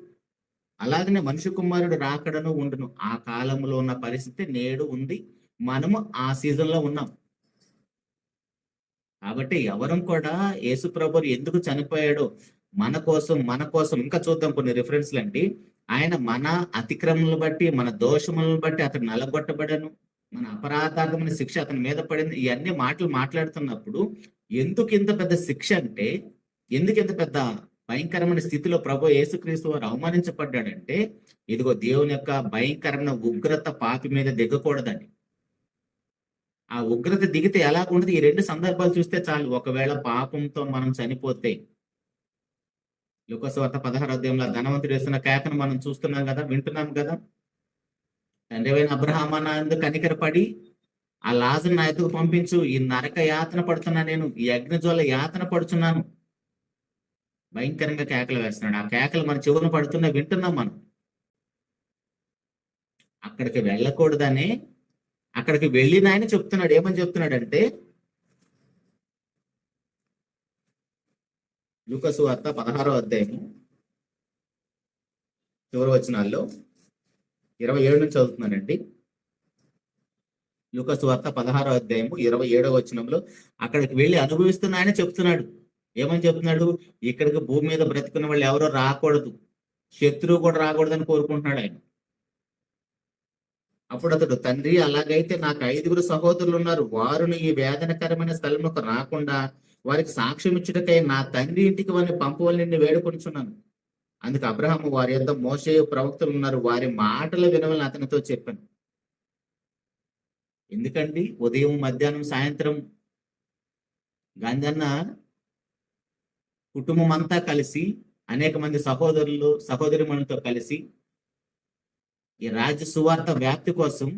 అలాగనే మనుష్య కుమారుడు రాకడను ఉండును. ఆ కాలంలో ఉన్న పరిస్థితి నేడు ఉంది. మనము ఆ సీజన్ లో ఉన్నాం. కాబట్టి ఎవరం కూడా యేసు ప్రభువు ఎందుకు చనిపోయాడో మన కోసం ఇంకా చూద్దాం కొన్ని రిఫరెన్స్లు అండి. ఆయన మన అతిక్రమలను బట్టి, మన దోషములను బట్టి అతను నలగొట్టబడను, మన అపరాధార్థమైన శిక్ష అతని మీద పడింది. ఇవన్నీ మాటలు మాట్లాడుతున్నప్పుడు ఎందుకు ఇంత పెద్ద శిక్ష అంటే, ఎందుకు ఇంత పెద్ద భయంకరమైన స్థితిలో ప్రభు యేసుక్రీస్తు వారు అవమానించబడ్డాడంటే, ఇదిగో దేవుని యొక్క భయంకరమైన ఉగ్రత పాపి మీద దిగకూడదని. ఆ ఉగ్రత దిగితే ఎలా ఉండదు? ఈ రెండు సందర్భాలు చూస్తే చాలు. ఒకవేళ పాపంతో మనం చనిపోతే, లూకా సువార్త 16వ అధ్యాయంలో ధనవంతుడు వేస్తున్న కేకను మనం చూస్తున్నాం కదా, వింటున్నాం కదా. తండ్రివైన అబ్రహాము నందు కనికరపడి ఆ లాజరును నా ఎద్దుకు పంపించు, ఈ నరక యాతన పడుతున్నా, నేను ఈ అగ్నిజ్వాల యాతన పడుతున్నాను. భయంకరంగా కేకలు వేస్తున్నాడు. ఆ కేకలు మన చెవును పడుతున్నా, వింటున్నాం మనం. అక్కడికి వెళ్ళకూడదని, అక్కడికి వెళ్ళిన ఆయన చెప్తున్నాడు. ఏమని చెప్తున్నాడంటే, లూకా సువార్త 16వ అధ్యాయము చివరి వచనాల్లో 27 నుంచి చదువుతున్నానండి. లూకా సువార్త 16వ అధ్యాయము 27వ వచనంలో అక్కడికి వెళ్ళి అనుభవిస్తున్న ఆయన చెప్తున్నాడు. ఏమని చెప్తున్నాడు? ఇక్కడికి భూమి మీద బ్రతుకున్న వాళ్ళు ఎవరో రాకూడదు, శత్రువు కూడా రాకూడదని కోరుకుంటున్నాడు ఆయన. అప్పుడు అతడు, తండ్రి అలాగైతే నాకు 5 సహోదరులు ఉన్నారు, వారును ఈ వేదనకరమైన స్థలంలోకి రాకుండా వారికి సాక్ష్యం ఇచ్చుటకై నా తండ్రి ఇంటికి వారిని పంపవలని నిన్ను వేడుకొనుచున్నాను. అందుకు అబ్రహాము, వారి యొద్ద మోషే ప్రవక్తలు ఉన్నారు, వారి మాటలు వినవలని అతనితో చెప్పాను. ఎందుకండి ఉదయం, మధ్యాహ్నం, సాయంత్రం గంజన్న కుటుంబం అంతా కలిసి, అనేక మంది సహోదరులు సహోదరిమణులతో కలిసి ఈ రాజ్య సువార్త వ్యాప్తి కోసం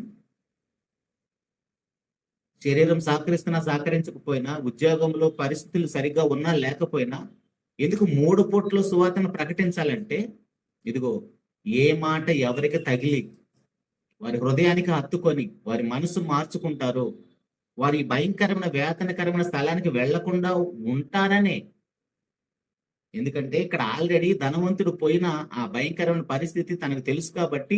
శరీరం సహకరిస్తున్నా సహకరించకపోయినా, ఉద్యోగంలో పరిస్థితులు సరిగ్గా ఉన్నా లేకపోయినా, ఎందుకు 3 పూట్ల సువార్తను ప్రకటించాలంటే, ఇదిగో ఏ మాట ఎవరికి తగిలి వారి హృదయానికి హత్తుకొని వారి మనసు మార్చుకుంటారో, వారి భయంకరమైన వేతనకరమైన స్థలానికి వెళ్లకుండా ఉంటారనే. ఎందుకంటే ఇక్కడ ఆల్రెడీ ధనవంతుడు పోయిన ఆ భయంకరమైన పరిస్థితి తనకు తెలుసు కాబట్టి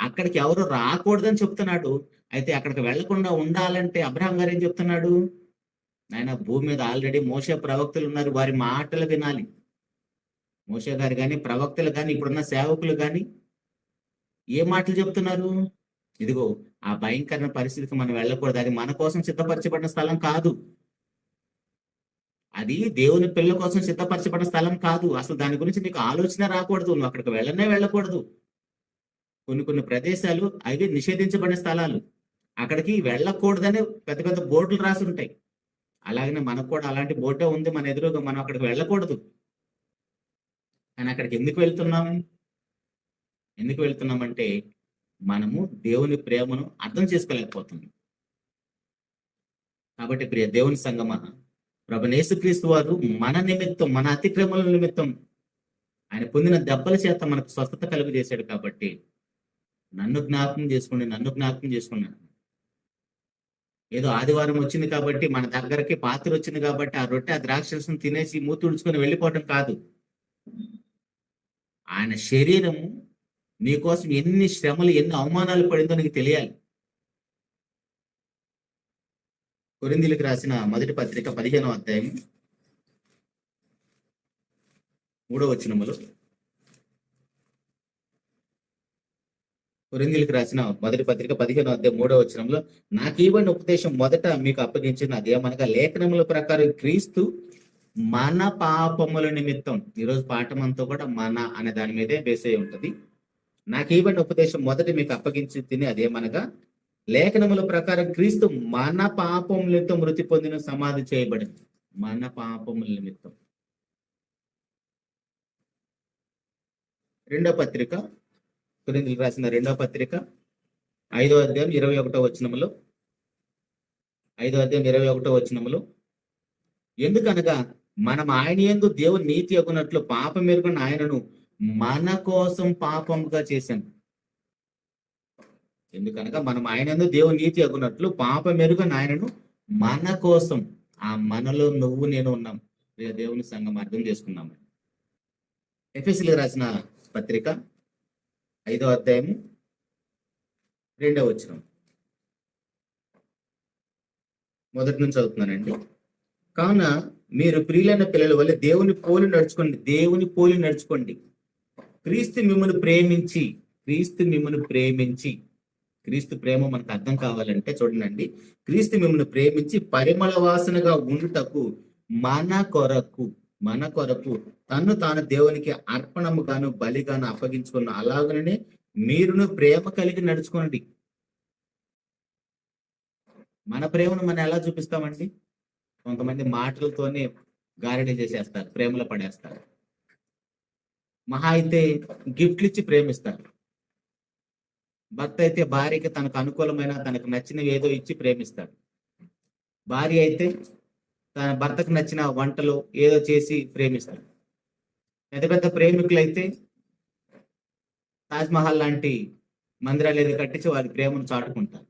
అక్కడికి ఎవరు రాకూడదని చెప్తున్నాడు. అయితే అక్కడికి వెళ్లకుండా ఉండాలంటే అబ్రహాం గారు ఏం చెప్తున్నాడు? ఆయన భూమి మీద ఆల్రెడీ మోషే ప్రవక్తలు ఉన్నారు, వారి మాటలు వినాలి. మోషే గారు కానీ, ప్రవక్తలు కానీ, ఇప్పుడున్న సేవకులు కానీ ఏ మాటలు చెప్తున్నారు? ఇదిగో ఆ భయంకరమైన పరిస్థితికి మనం వెళ్ళకూడదు, అది మన కోసం సిద్ధపరచబడిన స్థలం కాదు, అది దేవుని పిల్లల కోసం సిద్ధపరచబడిన స్థలం కాదు. అసలు దాని గురించి నీకు ఆలోచన రాకూడదు, నువ్వు అక్కడికి వెళ్ళకూడదు. కొన్ని ప్రదేశాలు అవి నిషేధించబడిన స్థలాలు, అక్కడికి వెళ్ళకూడదని పెద్ద పెద్ద బోర్డులు రాసి ఉంటాయి. అలాగనే మనకు కూడా అలాంటి బోర్డే ఉంది మన ఎదురుగా, మనం అక్కడికి వెళ్ళకూడదు. కానీ అక్కడికి ఎందుకు వెళ్తున్నామంటే మనము దేవుని ప్రేమను అర్థం చేసుకోలేకపోతున్నాం. కాబట్టి ప్రియ దేవుని సంగమా, ప్రభువైన యేసుక్రీస్తు వారు మన నిమిత్తం, మన అతిక్రమల నిమిత్తం ఆయన పొందిన దెబ్బల చేత మనకు స్వస్థత కలుగు చేశాడు. కాబట్టి నన్ను జ్ఞాపకం చేసుకున్నాను. ఏదో ఆదివారం వచ్చింది కాబట్టి, మన దగ్గరకి పాత్ర వచ్చింది కాబట్టి ఆ రొట్టె, ఆ ద్రాక్షరసం తినేసి మూతి ఉడుచుకొని వెళ్ళిపోవటం కాదు. ఆయన శరీరము నీకోసం ఎన్ని శ్రమలు, ఎన్ని అవమానాలు పడిందో నీకు తెలియాలి. కొరింథీయులకు రాసిన మొదటి పత్రిక 15వ అధ్యాయం 3వ వచనములో, కొరింథీయులకు రాసిన మొదటి పత్రిక 15వ అధ్యాయం 3వ వచనంలో, నాకు ఇవ్వని ఉపదేశం మొదట మీకు అప్పగించిన అదేమనగా, లేఖనముల ప్రకారం క్రీస్తు మన పాపముల నిమిత్తం. ఈరోజు పాఠం అంతా కూడా మన అనే దాని మీదే బేస్ అయి ఉంటుంది. నాకు ఇవ్వని ఉపదేశం మొదట మీకు అప్పగించి తిని అదేమనగా, లేఖనముల ప్రకారం క్రీస్తు మన పాపముల నిమిత్తం మృతి పొందిన సమాధి చేయబడింది. మన పాపముల నిమిత్తం. 2వ పత్రిక, కొరింథీయులకు రాసిన 2వ పత్రిక 5వ అధ్యాయం 21వ వచనములో, 5వ అధ్యాయం 21వ వచనములో, ఎందుకనగా మనం ఆయన యందు దేవుని నీతి అగునట్లు పాపం ఎరుగని ఆయనను మన కోసం పాపముగా చేశాను. ఎందుకనగా మనం ఆయన యందు దేవుని నీతి అగునట్లు పాపం ఎరుగని ఆయనను మన కోసం, ఆ మనలో నువ్వు నేను ఉన్నాం. దేవుని సంఘం అర్థం చేసుకున్నాం. ఎఫెసీయులకు రాసిన పత్రిక 5వ అధ్యాయం 2వ వచనం మొదటి నుంచి చదువుతున్నానండి. కావున మీరు ప్రియులైన పిల్లల వల్ల దేవుని పోలి నడుచుకోండి. క్రీస్తు మిమ్మల్ని ప్రేమించి, క్రీస్తు ప్రేమ మనకు అర్థం కావాలంటే చూడండి, క్రీస్తు మిమ్మల్ని ప్రేమించి పరిమళ వాసనగా ఉండుటకు మన కొరకు తన్ను తాను దేవునికి అర్పణముగాను బలిగాను అప్పగించుకున్న అలాగనే మీరును ప్రేమ కలిగి నడుచుకోండి. మన ప్రేమను మనం ఎలా చూపిస్తామండి? కొంతమంది మాటలతోనే గారడీ చేసేస్తారు, ప్రేమలో పడేస్తారు. మహా అయితే గిఫ్ట్లు ఇచ్చి ప్రేమిస్తారు. భర్త అయితే భార్యకి తనకు అనుకూలమైన తనకు నచ్చినవి ఏదో ఇచ్చి ప్రేమిస్తాడు. భార్య అయితే తన భర్తకు నచ్చిన వంటలు ఏదో చేసి ప్రేమిస్తాడు. పెద్ద పెద్ద ప్రేమికులు అయితే తాజ్మహల్ లాంటి మందిరాలు ఏదో కట్టించి వారి ప్రేమను చాటుకుంటారు.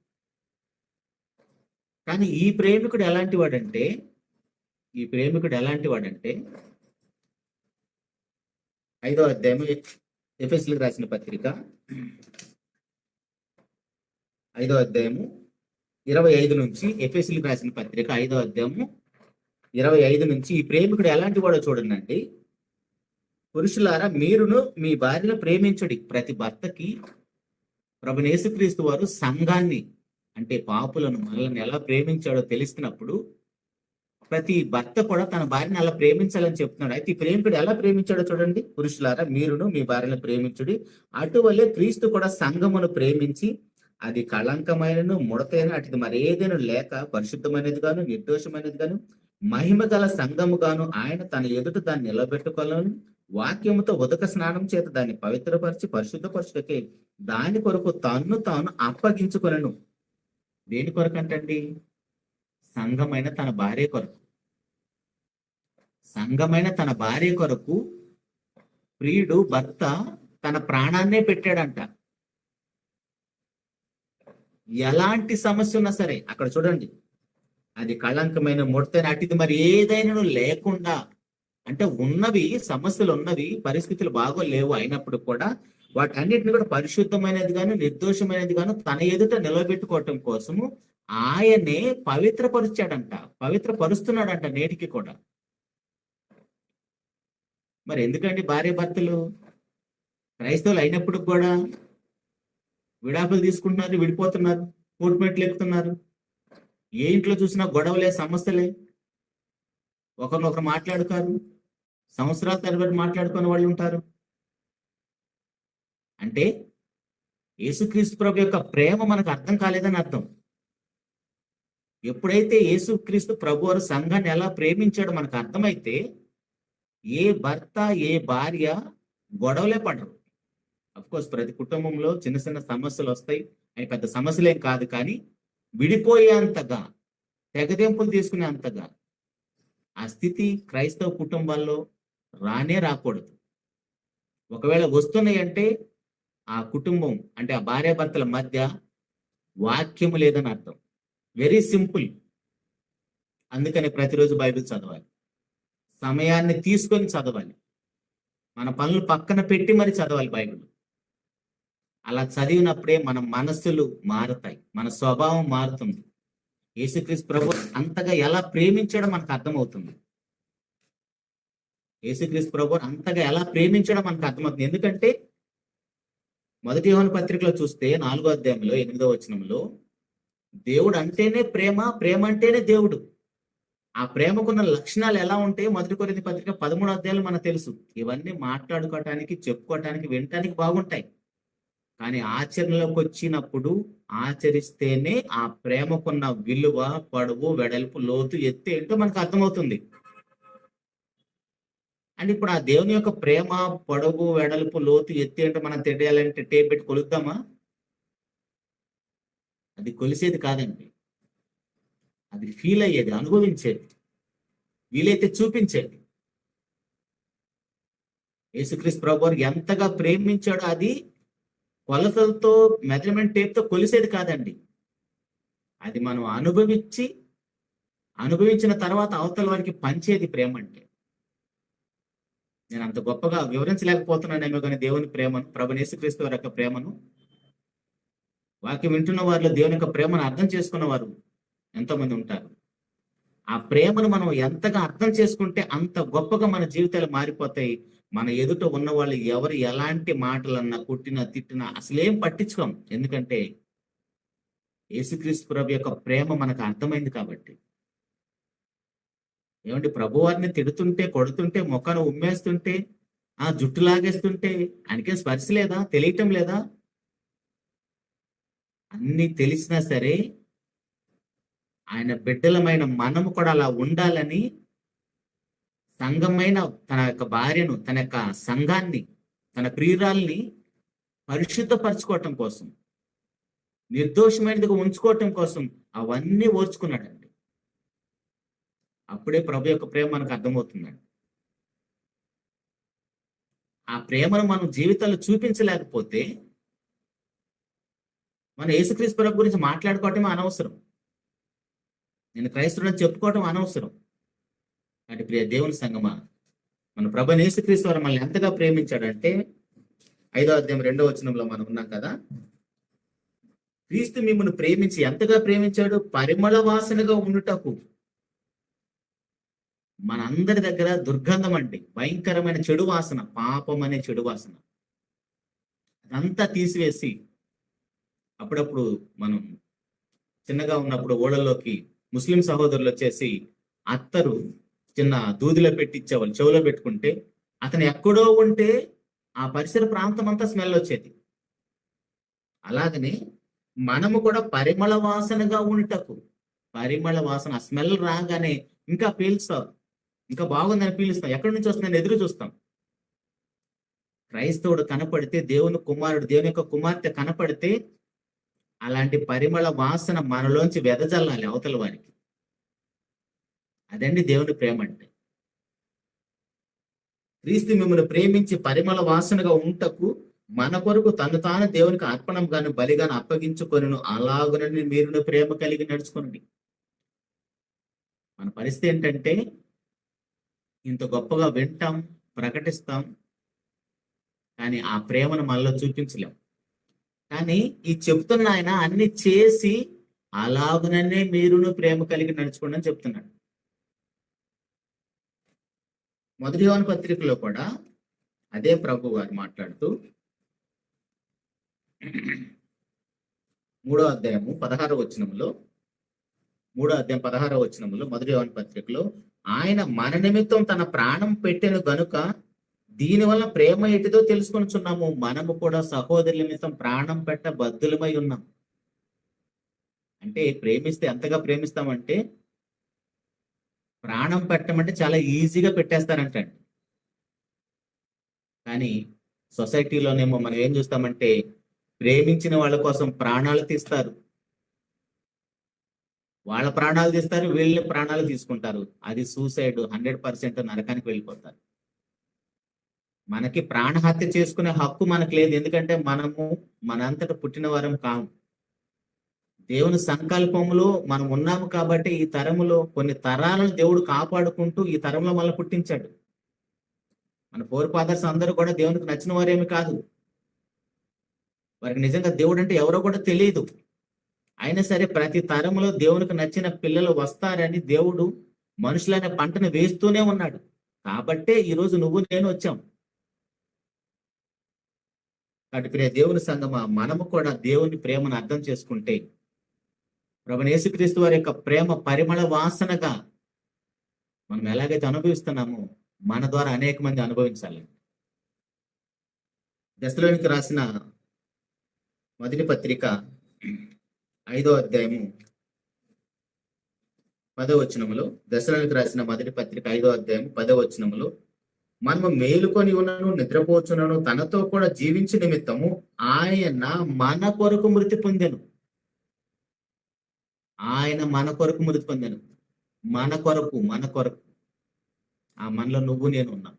కానీ ఈ ప్రేమికుడు ఎలాంటి వాడంటే 5వ అధ్యాయం ఎఫెసీయులకు రాసిన పత్రిక 5వ అధ్యాయము 25 నుంచి, ఎఫెసీయులకు రాసిన పత్రిక 5వ అధ్యాయము 25 నుంచి ఈ ప్రేమికుడు ఎలాంటి వాడో చూడండి. పురుషులారా, మీరును మీ భార్యను ప్రేమించుడి. ప్రతి భర్తకి ప్రభువైన యేసుక్రీస్తు వారు సంఘాన్ని, అంటే పాపులను, మనల్ని ఎలా ప్రేమించాడో తెలిసినప్పుడు ప్రతి భర్త కూడా తన భార్యను అలా ప్రేమించాలని చెప్తున్నాడు. అయితే ఈ ప్రేమికుడు ఎలా ప్రేమించాడో చూడండి. పురుషులారా, మీరును మీ భార్యను ప్రేమించుడి. అటువలే క్రీస్తు కూడా సంఘమును ప్రేమించి అది కళంకమైనను ముడతైన అటుది మరేదైనా లేక పరిశుద్ధమైనది గాను నిర్దోషమైనది గాను మహిమ గల సంఘము గాను ఆయన తన ఎదుట దాన్ని నిలబెట్టుకోవాలని వాక్యముతో ఉదక స్నానం చేత దాన్ని పవిత్రపరిచి పరిశుద్ధపరచుటకే దాని కొరకు తాను అప్పగించుకొనెను. దేని కొరకు అంటండి? సంఘమైన తన భార్య కొరకు. సంఘమైన తన భార్య కొరకు ప్రియుడు భర్త తన ప్రాణాన్నే పెట్టాడంట. ఎలాంటి సమస్య ఉన్నా సరే అక్కడ చూడండి, అది కళంకమైన ముడతైన అటుది మరి ఏదైనా లేకుండా, అంటే ఉన్నవి సమస్యలు ఉన్నవి, పరిస్థితులు బాగోలేవు అయినప్పుడు కూడా వాటన్నిటిని కూడా పరిశుద్ధమైనది గాను నిర్దోషమైనది గాను తన ఎదుట నిలబెట్టుకోవటం కోసము ఆయనే పవిత్రపరిచాడంట, పవిత్రపరుస్తున్నాడంట నేటికి కూడా. మరి ఎందుకండి భార్య భర్తలు క్రైస్తవులు అయినప్పుడు కూడా విడాకులు తీసుకుంటున్నారు, విడిపోతున్నారు, కోర్టుమెట్లు ఎక్కుతున్నారు? ఏ ఇంట్లో చూసినా గొడవలే, సమస్యలే, ఒకరినొకరు మాట్లాడుకారు, సంవత్సరాల తరబడి మాట్లాడుకునే వాళ్ళు ఉంటారు. అంటే యేసుక్రీస్తు ప్రభు యొక్క ప్రేమ మనకు అర్థం కాలేదని అర్థం. ఎప్పుడైతే యేసుక్రీస్తు ప్రభు వారు సంఘాన్ని ఎలా ప్రేమించాడో మనకు అర్థమైతే ఏ భర్త ఏ భార్య గొడవలే పడరు. అఫ్కోర్స్ ప్రతి కుటుంబంలో చిన్న చిన్న సమస్యలు వస్తాయి, అవి పెద్ద సమస్యలేం కాదు. కానీ విడిపోయేంతగా, తెగదెంపులు తీసుకునే అంతగా ఆ స్థితి క్రైస్తవ కుటుంబాల్లో రాకూడదు. ఒకవేళ వస్తున్నాయి అంటే ఆ కుటుంబం, అంటే ఆ భార్యాభర్తల మధ్య వాక్యము లేదని అర్థం. Very simple. అందుకని ప్రతిరోజు బైబిల్ చదవాలి, సమయాన్ని తీసుకొని చదవాలి, మన పనులు పక్కన పెట్టి మరి చదవాలి బైబిల్. అలా చదివినప్పుడే మన మనస్సులు మారుతాయి, మన స్వభావం మారుతుంది. యేసుక్రీస్తు ప్రభు అంతగా ఎలా ప్రేమించడం మనకు అర్థమవుతుంది. యేసుక్రీస్తు ప్రభు అంతగా ఎలా ప్రేమించడం మనకు అర్థమవుతుంది. ఎందుకంటే 1 యోహాను పత్రికలో చూస్తే 4వ అధ్యాయంలో 8వ వచనంలో దేవుడు అంటేనే ప్రేమ, ప్రేమ అంటేనే దేవుడు. ఆ ప్రేమకున్న లక్షణాలు ఎలా ఉంటాయో 1 కొరింథీ పత్రిక 13వ అధ్యాయంలో మనకు తెలుసు. ఇవన్నీ మాట్లాడుకోవటానికి, చెప్పుకోవటానికి, వినటానికి బాగుంటాయి. కానీ ఆచరణలోకి వచ్చినప్పుడు ఆచరిస్తేనే ఆ ప్రేమకున్న విలువ, పొడవు, వెడల్పు, లోతు, ఎత్తు ఏంటో మనకు అర్థమవుతుంది. అంటే ఇప్పుడు ఆ దేవుని యొక్క ప్రేమ, పొడవు, వెడల్పు, లోతు, ఎత్తు ఏంటో మనం తెలియాలంటే టేప్ పెట్టి కొలుద్దామా? అది కొలిసేది కాదండి, అది ఫీల్ అయ్యేది, అనుభవించేది, వీలైతే చూపించేది. యేసుక్రీస్తు ప్రభువు ఎంతగా ప్రేమించాడో అది కొలతలతో, మెజర్మెంట్ టేప్తో కొలిసేది కాదండి. అది మనం అనుభవించిన తర్వాత అవతల వారికి పంచేది ప్రేమ అంటే. నేను అంత గొప్పగా వివరించలేకపోతున్నానేమో కానీ దేవుని ప్రేమను, ప్రభువైన యేసుక్రీస్తు వారి యొక్క ప్రేమను, వాక్యం వింటున్న వారిలో దేవుని యొక్క ప్రేమను అర్థం చేసుకున్న వారు ఎంతో మంది ఉంటారు. ఆ ప్రేమను మనం ఎంతగా అర్థం చేసుకుంటే అంత గొప్పగా మన జీవితాలు మారిపోతాయి. మన ఎదుట ఉన్న వాళ్ళు ఎవరు ఎలాంటి మాటలన్నా, కుట్టినా, తిట్టినా అసలేం పట్టించుకోం. ఎందుకంటే యేసుక్రీస్తు ప్రభు యొక్క ప్రేమ మనకు అర్థమైంది కాబట్టి. ఏమంటే ప్రభువారిని తిడుతుంటే, కొడుతుంటే, మొక్కను ఉమ్మేస్తుంటే, ఆ జుట్టు లాగేస్తుంటే ఆయనకేం స్పర్శ లేదా? తెలియటం లేదా? అన్ని తెలిసినా సరే ఆయన బిడ్డలమైన మనము కూడా అలా ఉండాలని సంఘమైన తన యొక్క భార్యను, తన యొక్క సంఘాన్ని, తన ప్రియురాల్ని పరిశుద్ధపరచుకోవటం కోసం, నిర్దోషమైనదిగా ఉంచుకోవటం కోసం అవన్నీ ఓర్చుకున్నాడండి. అప్పుడే ప్రభు యొక్క ప్రేమ మనకు అర్థమవుతుందండి. ఆ ప్రేమను మనం జీవితాల్లో చూపించలేకపోతే మన యేసుక్రీస్తు ప్రభు గురించి మాట్లాడుకోవటం అనవసరం. నేను క్రైస్తవుడని చెప్పుకోవటం అనవసరం. అంటే ప్రియ దేవుని సంగమా, మన ప్రభు యేసుక్రీస్తు వారు మనల్ని ఎంతగా ప్రేమించాడంటే 5వ అధ్యాయం 2వ వచనంలో మనం ఉన్నాం కదా. క్రీస్తు మిమ్మల్ని ప్రేమించి ఎంతగా ప్రేమించాడు? పరిమళ వాసనగా ఉండుటకు. మనందరి దగ్గర దుర్గంధం అండి, భయంకరమైన చెడు వాసన, పాపం అనే చెడు వాసన, అదంతా తీసివేసి, అప్పుడప్పుడు మనం చిన్నగా ఉన్నప్పుడు ఓడల్లోకి ముస్లిం సహోదరులు వచ్చేసి అత్తరు చిన్న దూదిలో పెట్టించేవాళ్ళు, చెవులో పెట్టుకుంటే అతను ఎక్కడో ఉంటే ఆ పరిసర ప్రాంతం అంతా స్మెల్ వచ్చేది. అలాగనే మనము కూడా పరిమళ వాసనగా ఉంటకు, పరిమళ వాసన స్మెల్ రాగానే ఇంకా పీల్స్తాం, ఇంకా బాగుందని పీలుస్తాం, ఎక్కడి నుంచి వస్తుందని ఎదురు చూస్తాం. క్రైస్తవుడు కనపడితే, దేవుని కుమారుడు, దేవుని యొక్క కుమార్తె కనపడితే అలాంటి పరిమళ వాసన మనలోంచి వెదజల్లాలి అవతల వారికి. అదండి దేవుని ప్రేమ అంటే. క్రీస్తు మిమ్మల్ని ప్రేమించి పరిమళ వాసనగా ఉంటకు మన కొరకు తను తాను దేవునికి అర్పణం గాను బలిగాను అప్పగించుకొనును, అలాగునని మీరును ప్రేమ కలిగి నడుచుకోండి. మన పరిస్థితి ఏంటంటే ఇంత గొప్పగా వింటాం, ప్రకటిస్తాం, కానీ ఆ ప్రేమను మనలో చూపించలేం. కానీ ఈ చెప్తున్న ఆయన అన్ని చేసి అలాగుననే మీరును ప్రేమ కలిగి నడుచుకోండి అని చెప్తున్నాడు. మొదటి యోహాను పత్రికలో కూడా అదే ప్రభు వారు మాట్లాడుతూ 3వ అధ్యాయము 16వ వచనములో, 3వ అధ్యాయం 16వ వచనములో మొదటి యోహాను పత్రికలో, ఆయన మన నిమిత్తం తన ప్రాణం పెట్టెను గనుక దీనివల్ల ప్రేమ ఎటిదో తెలుసుకొనుచున్నాము, మనము కూడా సహోదరుల నిమిత్తం ప్రాణం పెట్ట బద్దులమై ఉన్నాం. అంటే ప్రేమిస్తే ఎంతగా ప్రేమిస్తామంటే, ప్రాణం పెట్టమంటే చాలా ఈజీగా పెట్టేస్తారంటండి. కానీ సొసైటీలోనేమో మనం ఏం చూస్తామంటే, ప్రేమించిన వాళ్ళ కోసం ప్రాణాలు తీస్తారు, వాళ్ళ ప్రాణాలు తీస్తారు, వీళ్ళ ప్రాణాలు తీసుకుంటారు. అది సూసైడ్, 100% నరకానికి వెళ్ళిపోతారు. మనకి ప్రాణహత్య చేసుకునే హక్కు మనకు లేదు, ఎందుకంటే మనము మనంతట పుట్టిన వారం కాము. దేవుని సంకల్పంలో మనం ఉన్నాము కాబట్టి ఈ తరములో కొన్ని తరాలను దేవుడు కాపాడుకుంటూ ఈ తరంలో మనల్ని పుట్టించాడు. మన ఫోర్ ఫాదర్స్ అందరూ కూడా దేవునికి నచ్చిన వారేమి కాదు, వారికి నిజంగా దేవుడు అంటే ఎవరో కూడా తెలియదు. అయినా సరే ప్రతి తరంలో దేవునికి నచ్చిన పిల్లలు వస్తారని దేవుడు మనుషులనే పంటను వేస్తూనే ఉన్నాడు. కాబట్టే ఈరోజు నువ్వు నేను వచ్చాం. కాబట్టి దేవుని సంగమా, మనము కూడా దేవుని ప్రేమను అర్థం చేసుకుంటే ప్రభువైన యేసుక్రీస్తు వారి యొక్క ప్రేమ పరిమళ వాసనగా మనం ఎలాగైతే అనుభవిస్తున్నామో మన ద్వారా అనేక మంది అనుభవించాలి. దశలోనికి రాసిన మొదటి పత్రిక 5వ అధ్యాయము 10వ వచనములో, దశలోనికి రాసిన మొదటి పత్రిక 5వ అధ్యాయం 10వ వచనములో, మనము మేలుకొని ఉన్నను నిద్రపోచున్నను తనతో కూడా జీవించు నిమిత్తము ఆయన మన కొరకు మృతి పొందెను. ఆయన మన కొరకు మృతి పొందాను, మన కొరకు. ఆ మనలో నువ్వు నేను ఉన్నాం.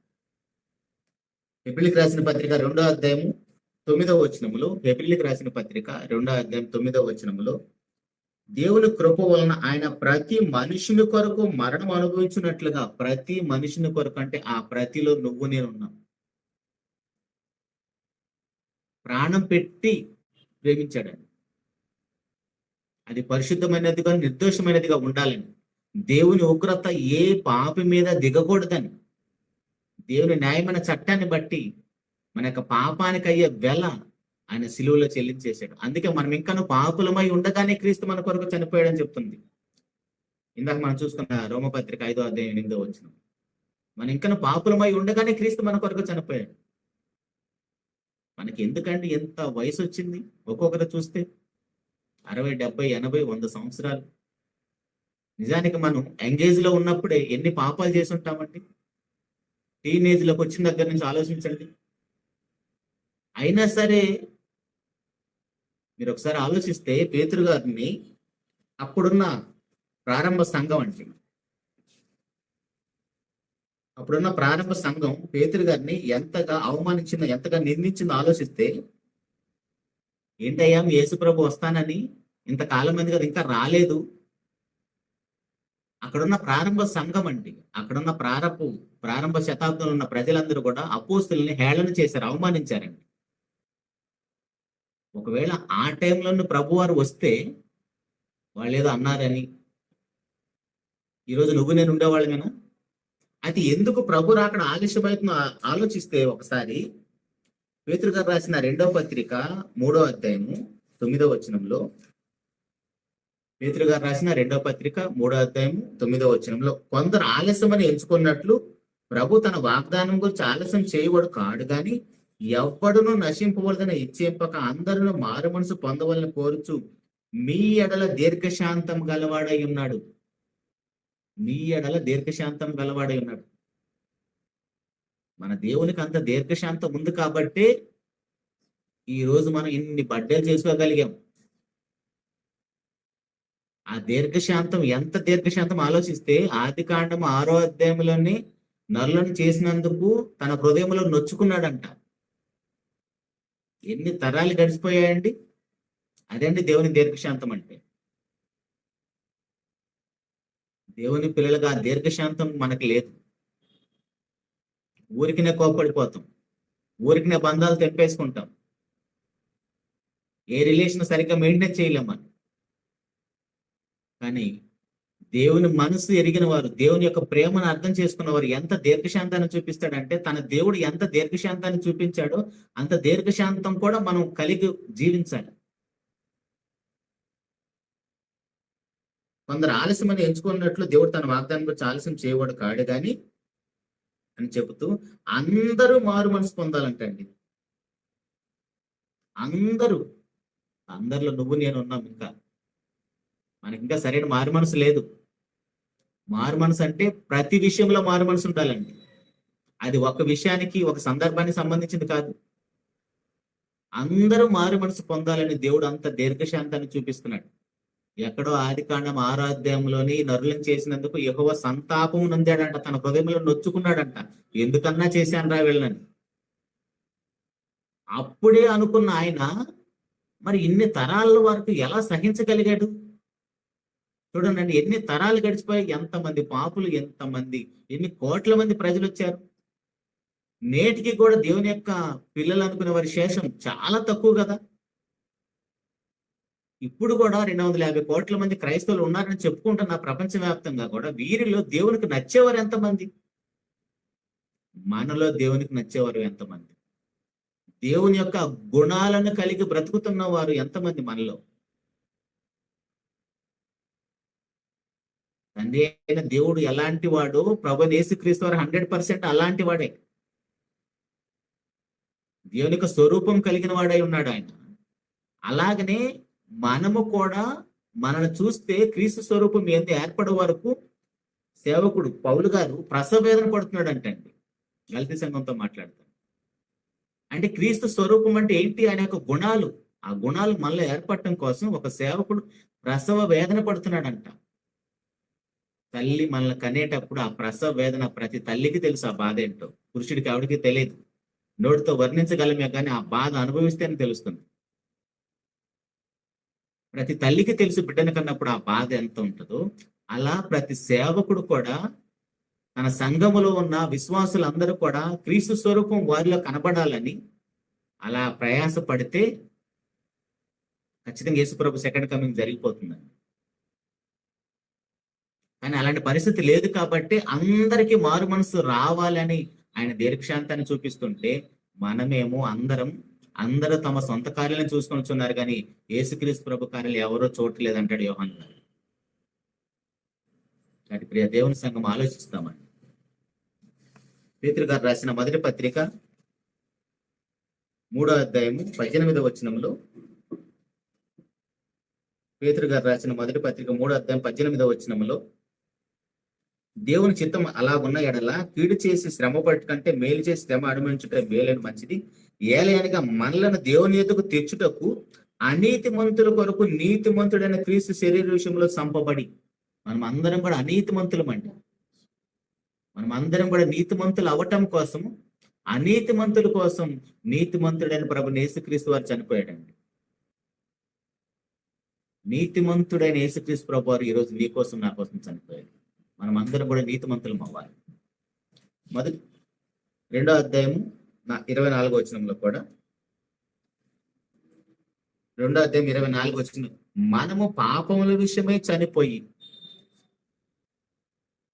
హెబ్రీయులకు రాసిన పత్రిక 2వ అధ్యాయము 9వ వచనములో, హెబ్రీయులకు రాసిన పత్రిక 2వ అధ్యాయం 9వ వచనములో, దేవుని కృప వలన ఆయన ప్రతి మనుషుని కొరకు మరణం అనుభవించినట్లుగా, ప్రతి మనుషుని కొరకు అంటే ఆ ప్రతిలో నువ్వు నేను ఉన్నాం. ప్రాణం పెట్టి ప్రేమించాడని, అది పరిశుద్ధమైనదిగా నిర్దోషమైనదిగా ఉండాలని, దేవుని ఉగ్రత ఏ పాపి మీద దిగకూడదని, దేవుని న్యాయమైన చట్టాన్ని బట్టి మన యొక్క పాపానికి అయ్యే వెల ఆయన సిలువలో చెల్లించేశాడు. అందుకే మనం ఇంకా పాపులమై ఉండగానే క్రీస్తు మన కొరకు చనిపోయాడని చెప్తుంది. ఇందాక మనం చూసుకున్న రోమపత్రిక 5:8 మనం ఇంకా పాపులమై ఉండగానే క్రీస్తు మన కొరకు చనిపోయాడు. మనకి ఎందుకండి ఎంత వయసు వచ్చింది? ఒక్కొక్కరు చూస్తే 60, 70, 80, 100 సంవత్సరాలు. నిజానికి మనం యంగేజ్ లో ఉన్నప్పుడే ఎన్ని పాపాలు చేసి ఉంటామండి. టీనేజ్ లోకి వచ్చిన దగ్గర నుంచి ఆలోచించండి. అయినా సరే మీరు ఒకసారి ఆలోచిస్తే పేతురు గారిని అప్పుడున్న ప్రారంభ సంఘం అంటే అప్పుడున్న ప్రారంభ సంఘం పేతురు గారిని ఎంతగా అవమానించిందో, ఎంతగా నిందించిందో ఆలోచిస్తే, ఏంటయ్యా మీ యేసుప్రభు వస్తానని ఇంతకాలం మంది కదా ఇంకా రాలేదు. అక్కడున్న ప్రారంభ సంఘం అండి, అక్కడున్న ప్రారంభ శతాబ్దంలో ఉన్న ప్రజలందరూ కూడా అపోస్తుల్ని హేళన చేశారు, అవమానించారండి. ఒకవేళ ఆ టైంలో ప్రభు వారు వస్తే వాళ్ళు ఏదో అన్నారని ఈరోజు నువ్వు నేను ఉండేవాళ్ళమేనా? అది ఎందుకు ప్రభు రాకడ ఆలస్యమైతుందో ఆలోచిస్తే ఒకసారి పేతురు గారు రాసిన 2వ పత్రిక 3వ అధ్యాయము 9వ వచనంలో, పేతురు గారు రాసిన 2వ పత్రిక 3వ అధ్యాయము 9వ వచనంలో, కొందరు ఆలస్యమని ఎంచుకున్నట్లు ప్రభు తన వాగ్దానం గురించి ఆలస్యం చేయబడు కాడు గాని ఎవ్వడును నశింపవలసిన ఇచ్చేంపక అందరూ మారు మనసు పొందవలని కోరుచు మీ ఎడల దీర్ఘశాంతం గలవాడై ఉన్నాడు. మీ ఎడల దీర్ఘశాంతం గలవాడై ఉన్నాడు. మన దేవునికి అంత దీర్ఘశాంతం ఉంది కాబట్టే ఈ రోజు మనం ఇన్ని బర్త్డేలు చేసుకోగలిగాం. ఆ దీర్ఘశాంతం ఎంత దీర్ఘశాంతం ఆలోచిస్తే, ఆదికాండం 6వ అధ్యాయంలోని నరులను చేసినందుకు తన హృదయంలో నొచ్చుకున్నాడంట. ఎన్ని తరాలు గడిచిపోయాయండి. అదండి దేవుని దీర్ఘశాంతం అంటే. దేవుని పిల్లలుగా ఆ దీర్ఘశాంతం మనకు లేదు. ఊరికినే కోప్పడిపోతాం, ఊరికినే బంధాలు తెంపేసుకుంటాం, ఏ రిలేషన్ సరిగ్గా మెయింటైన్ చేయలేం మనం. కానీ దేవుని మనసు ఎరిగిన వారు, దేవుని యొక్క ప్రేమను అర్థం చేసుకున్న వారు ఎంత దీర్ఘశాంతాన్ని చూపిస్తాడంటే, తన దేవుడు ఎంత దీర్ఘశాంతాన్ని చూపించాడో అంత దీర్ఘశాంతం కూడా మనం కలిగి జీవించాలి. కొందరు ఆలస్యమని ఎంచుకున్నట్లు దేవుడు తన వాగ్దానం గురించి ఆలస్యం చేయవాడు కాడు గాని అని చెబుతూ అందరూ మారు మనసు పొందాలంటండి. అందరిలో నువ్వు నేను ఉన్నాం. ఇంకా మనకి ఇంకా సరైన మారు మనసు లేదు. మారు మనసు అంటే ప్రతి విషయంలో మారు మనసు ఉండాలండి. అది ఒక విషయానికి, ఒక సందర్భానికి సంబంధించింది కాదు. అందరూ మారు మనసు పొందాలని దేవుడు అంత దీర్ఘశాంతాన్ని చూపిస్తున్నాడు. ఎక్కడో ఆదికాండం 6వ అధ్యాయంలోని నరులను చేసినందుకు యెహోవా సంతాపం నొందాడంట, తన హృదయంలో నొచ్చుకున్నాడంట. ఎందుకన్నా చేశాను రా వీళ్ళని. అప్పుడే అనుకున్న ఆయన మరి ఇన్ని తరాల వరకు ఎలా సహించగలిగాడు? చూడండి, ఎన్ని తరాలు గడిచిపోయి, ఎంతమంది పాపులు, ఎన్ని కోట్ల మంది ప్రజలు వచ్చారు. నేటికి కూడా దేవుని యొక్క పిల్లలు అనుకునే వారి శేషం చాలా తక్కువ కదా. ఇప్పుడు కూడా 250 కోట్ల మంది క్రైస్తవులు ఉన్నారని చెప్పుకుంటున్న ప్రపంచవ్యాప్తంగా కూడా వీరిలో దేవునికి నచ్చేవారు ఎంతమంది? మనలో దేవునికి నచ్చేవారు ఎంతమంది? దేవుని యొక్క గుణాలను కలిగి బ్రతుకుతున్న వారు ఎంతమంది మనలో? తండ్రి అయిన దేవుడు ఎలాంటి వాడు, ప్రభువైన యేసుక్రీస్తు వారు 100% అలాంటి వాడే. దేవుని యొక్క స్వరూపం కలిగిన వాడై ఉన్నాడు ఆయన. అలాగనే మనము కూడా మనల్ని చూస్తే క్రీస్తు స్వరూపం ఏంది ఏర్పడే వరకు సేవకుడు పౌలు గారు ప్రసవ వేదన పడుతున్నాడు అంటండి. గలతీ సంఘంతో మాట్లాడతాడు. అంటే క్రీస్తు స్వరూపం అంటే ఏంటి? ఆయన యొక్క గుణాలు, ఆ గుణాలు మనలో ఏర్పడటం కోసం ఒక సేవకుడు ప్రసవ వేదన పడుతున్నాడంట. తల్లి మనల్ని కనేటప్పుడు ఆ ప్రసవ వేదన ప్రతి తల్లికి తెలుసు. ఆ బాధ ఏంటో పురుషుడికి ఎవరికి తెలియదు. నోటితో వర్ణించగలమే కానీ ఆ బాధ అనుభవిస్తేనే తెలుస్తుంది. ప్రతి తల్లికి తెలుసు బిడ్డను కన్నప్పుడు ఆ బాధ ఎంత ఉంటుందో. అలా ప్రతి సేవకుడు కూడా తన సంఘములో ఉన్న విశ్వాసులందరూ కూడా క్రీస్తు స్వరూపం వారిలో కనబడాలని అలా ప్రయాస పడితే ఖచ్చితంగా యేసుప్రభు సెకండ్ కమింగ్ జరిగిపోతుందండి. కానీ అలాంటి పరిస్థితి లేదు కాబట్టి అందరికీ మారు మనసు రావాలని ఆయన దీర్ఘశాంతాన్ని చూపిస్తుంటే, మనమేమో అందరూ తమ సొంత కార్యాలను చూసుకొని ఉన్నారు కానీ యేసుక్రీస్తు ప్రభు కార్యాలు ఎవరో చూడలేదంటాడు యోహాను గారు. కాబట్టి ప్రియ దేవుని సంఘం ఆలోచిస్తామండి. పేతురు గారు రాసిన మొదటి పత్రిక 3వ అధ్యాయము 18వ వచనంలో, పేతురు గారు రాసిన మొదటి పత్రిక 3వ అధ్యాయం 18వ వచనంలో, దేవుని చిత్తం అలాగున్న ఎడల కీడు చేసి శ్రమ పట్టుకంటే మేలు చేసి శ్రమ అనుభవించుట మేలని మంచిది. ఏలయనగా మనలను దేవుని ఎదుగు తెచ్చుటకు అనీతి మంతుల కొరకు నీతిమంతుడైన క్రీస్తు శరీర విషయంలో సంపబడి, మనం అందరం కూడా అనీతిమంతులమండి. మనం అందరం కూడా నీతిమంతులు అవటం కోసం, అనీతిమంతుల కోసం నీతిమంతుడైన ప్రభు యేసుక్రీస్తు వారు చనిపోయాడండి. నీతిమంతుడైన యేసుక్రీస్తు ప్రభు వారు ఈరోజు నీ కోసం నా కోసం చనిపోయాడు. మనం అందరం కూడా నీతిమంతులం అవ్వాలి. మొదటి 2వ అధ్యాయము 24వ వచనంలో కూడా, 2వ అధ్యాయం 24వ వచనం, మనము పాపముల విషయమై చనిపోయి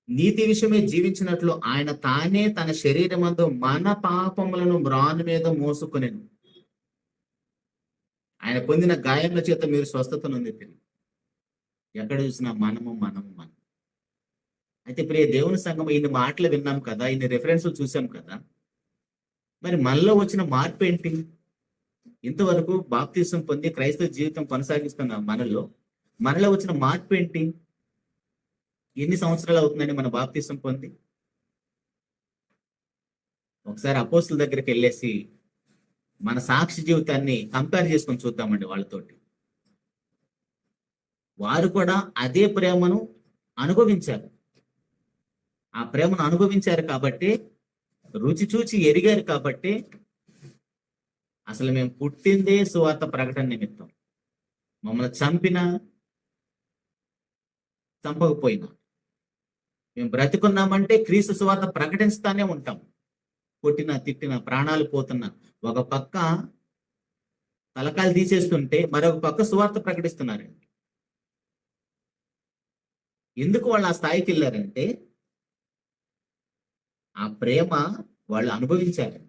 నీతి విషయమే జీవించినట్లు ఆయన తానే తన శరీరమందు మన పాపములను మ్రాను మీద మోసుకొనెను. ఆయన పొందిన గాయముల చేత మీరు స్వస్థత నొందితిరి. ఎక్కడ చూసినా మనము మనము మనం. అయితే ప్రియ దేవుని సంఘం, ఇన్ని మాటలు విన్నాం కదా, ఇన్ని రెఫరెన్స్లు చూసాం కదా, మరి మనలో వచ్చిన మార్పు ఏంటి? ఇంతవరకు బాప్తిసం పొంది క్రైస్తవ జీవితం కొనసాగిస్తున్న మనలో వచ్చిన మార్పు ఏంటి? ఎన్ని సంవత్సరాలు అవుతుందండి మన బాప్తిసం పొంది? ఒకసారి అపోస్తుల దగ్గరికి వెళ్ళేసి మన సాక్షి జీవితాన్ని కంపేర్ చేసుకొని చూద్దామండి వాళ్ళతోటి. వారు కూడా అదే ప్రేమను అనుభవించారు. ఆ ప్రేమను అనుభవించారు కాబట్టి, రుచి చూచి ఎరిగారు కాబట్టి, అసలు మేము పుట్టిందే సువార్త ప్రకటన నిమిత్తం. మమ్మల్ని చంపినా చంపకపోయినా మేము బ్రతికున్నామంటే క్రీస్తు సువార్త ప్రకటిస్తానే ఉంటాం. కొట్టినా తిట్టినా ప్రాణాలు పోతున్నా, ఒక పక్క తలకాయలు తీసేస్తుంటే మరొక పక్క సువార్త ప్రకటిస్తున్నారండి. ఎందుకు వాళ్ళు ఆ స్థాయికి వెళ్ళారంటే ఆ ప్రేమ వాళ్ళు అనుభవించారు.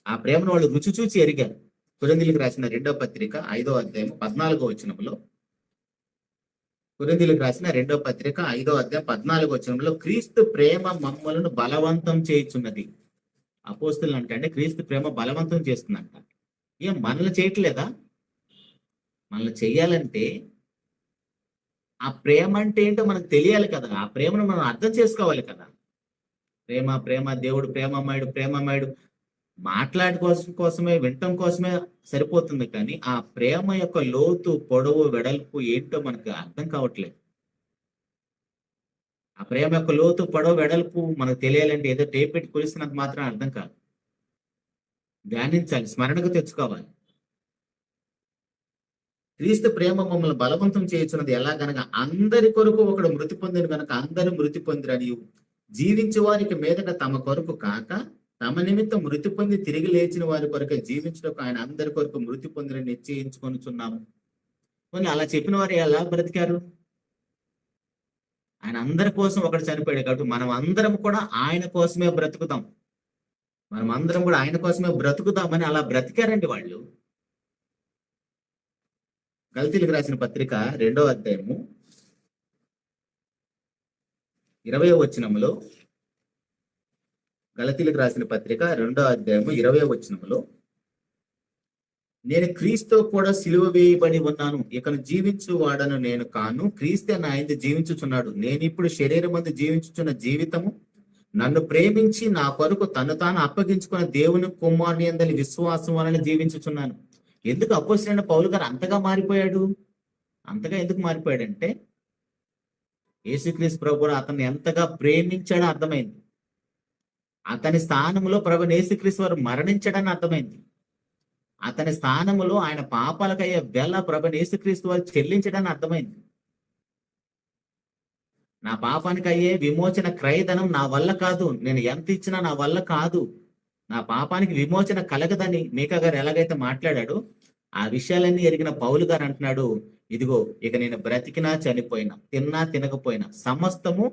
ఆ ప్రేమను వాళ్ళు రుచి చూచి ఎరిగారు. కొరింథీయులకు రాసిన 2వ పత్రిక 5వ అధ్యాయం 14వ వచనంలో, కొరింథీయులకు రాసిన 2వ పత్రిక 5వ అధ్యాయం 14వ వచనంలో, క్రీస్తు ప్రేమ మమ్మలను బలవంతం చేయుచున్నది. అపోస్తులు అంటే క్రీస్తు ప్రేమ బలవంతం చేస్తుందంట. ఏం మనల్ని చేయట్లేదా? మనల్ని చెయ్యాలంటే ఆ ప్రేమ అంటే ఏంటో మనకు తెలియాలి కదా, ఆ ప్రేమను మనం అర్థం చేసుకోవాలి కదా. ప్రేమ ప్రేమ దేవుడు ప్రేమమయుడు కోసమే వినటం కోసమే సరిపోతుంది, కానీ ఆ ప్రేమ యొక్క లోతు పొడవు వెడల్పు ఏంటో మనకు అర్థం కావట్లేదు. ఆ ప్రేమ యొక్క లోతు పొడవు వెడల్పు మనకు తెలియాలంటే ఏదో టేప్ పెట్టి కొలిసినంత మాత్రం అర్థం కాదు. ధ్యానించాలి, స్మరణకు తెచ్చుకోవాలి. క్రీస్తు ప్రేమ మమ్మల్ని బలవంతం చేయుచున్నది ఎలాగనగా, అందరి కొరకు ఒకడు మృతి పొందిన కనుక అందరూ మృతి పొందిరని, జీవించే వారికి మీదట తమ కొరకు కాక తమ నిమిత్తం మృతి పొంది తిరిగి లేచిన వారి కొరకు జీవించడానికి ఆయన అందరి కొరకు మృతి పొందిరని నిశ్చయించుకొనుచున్నాము. కొన్ని అలా చెప్పిన వారు ఎలా బ్రతికారు? ఆయన అందరి కోసం ఒకటి చనిపోయాడు కాబట్టి మనం అందరం కూడా ఆయన కోసమే బ్రతుకుతాం. మనం అందరం కూడా ఆయన కోసమే బ్రతుకుతామని అలా బ్రతికారండి వాళ్ళు. గలతీయులకు రాసిన పత్రిక 2వ అధ్యాయము 20వ వచనంలో, గలతీయులకు రాసిన పత్రిక 2వ అధ్యాయము 20వ వచనంలో, నేను క్రీస్తు కూడా సిలువ వేయబడి ఉన్నాను, ఇకను జీవించు వాడను నేను కాను, క్రీస్తే నా యందు జీవించుచున్నాడు. నేను ఇప్పుడు శరీరమందు జీవించుచున్న జీవితము నన్ను ప్రేమించి నా కొరకు తను తాను అప్పగించుకున్న దేవుని కుమారుని యందలి విశ్వాసం వలన జీవించుచున్నాను. ఎందుకు అపోస్తలుడైన పౌలు గారు అంతగా మారిపోయాడు? అంతగా ఎందుకు మారిపోయాడంటే యేసుక్రీస్తు ప్రభు అతన్ని ఎంతగా ప్రేమించాడో అర్థమైంది. అతని స్థానంలో ప్రభు యేసుక్రీస్తు వారు మరణించడని అర్థమైంది. అతని స్థానంలో ఆయన పాపాలకయ్యే వెల ప్రభు యేసుక్రీస్తు వారు చెల్లించడని అర్థమైంది. నా పాపానికి అయ్యే విమోచన క్రయధనం నా వల్ల కాదు, నేను ఎంత ఇచ్చినా నా వల్ల కాదు, నా పాపానికి విమోచన కలగదని మీకా గారు ఎలాగైతే మాట్లాడాడో ఆ విషయాలన్నీ ఎరిగిన పౌలు గారు అంటున్నాడు, ఇదిగో ఇక నేను బ్రతికినా చనిపోయినా తిన్నా తినకపోయినా సమస్తము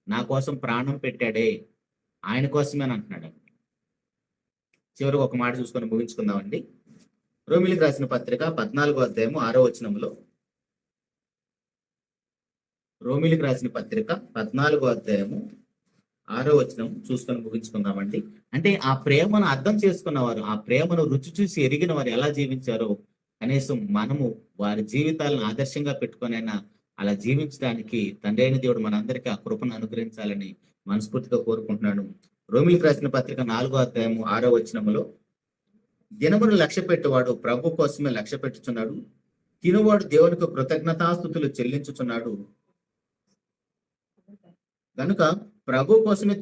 నా కోసం ప్రాణం పెట్టాడే, ఆయన కోసమే అని అంటున్నాడు. చివరికి ఒక మాట చూసుకొని ముగించుకుందామండి. రోమీయులకు రాసిన పత్రిక 14వ అధ్యాయము 6వ వచనంలో, రోమిలికి రాసిన పత్రిక 14వ అధ్యాయము 6వ వచనం చూసుకొని ముగించుకుందామండి. అంటే ఆ ప్రేమను అర్థం చేసుకున్నవారు, ఆ ప్రేమను రుచి చూసి ఎరిగిన వారు ఎలా జీవించారో కనీసం మనము వారి జీవితాలను ఆదర్శంగా పెట్టుకొనైనా అలా జీవించడానికి తండ్రి అయిన దేవుడు మనందరికీ ఆ కృపను అనుగ్రహించాలని మనస్ఫూర్తిగా కోరుకుంటున్నాను. రోమిలికి రాసిన పత్రిక 4వ అధ్యాయము 6వ వచనములో, దినమును లక్ష్య పెట్టువాడు ప్రభు కోసమే లక్ష్య పెట్టుచున్నాడు, తినువాడు దేవునికి కృతజ్ఞతాస్తుతులు చెల్లించుచున్నాడు. కనుక ప్రభు కోసమే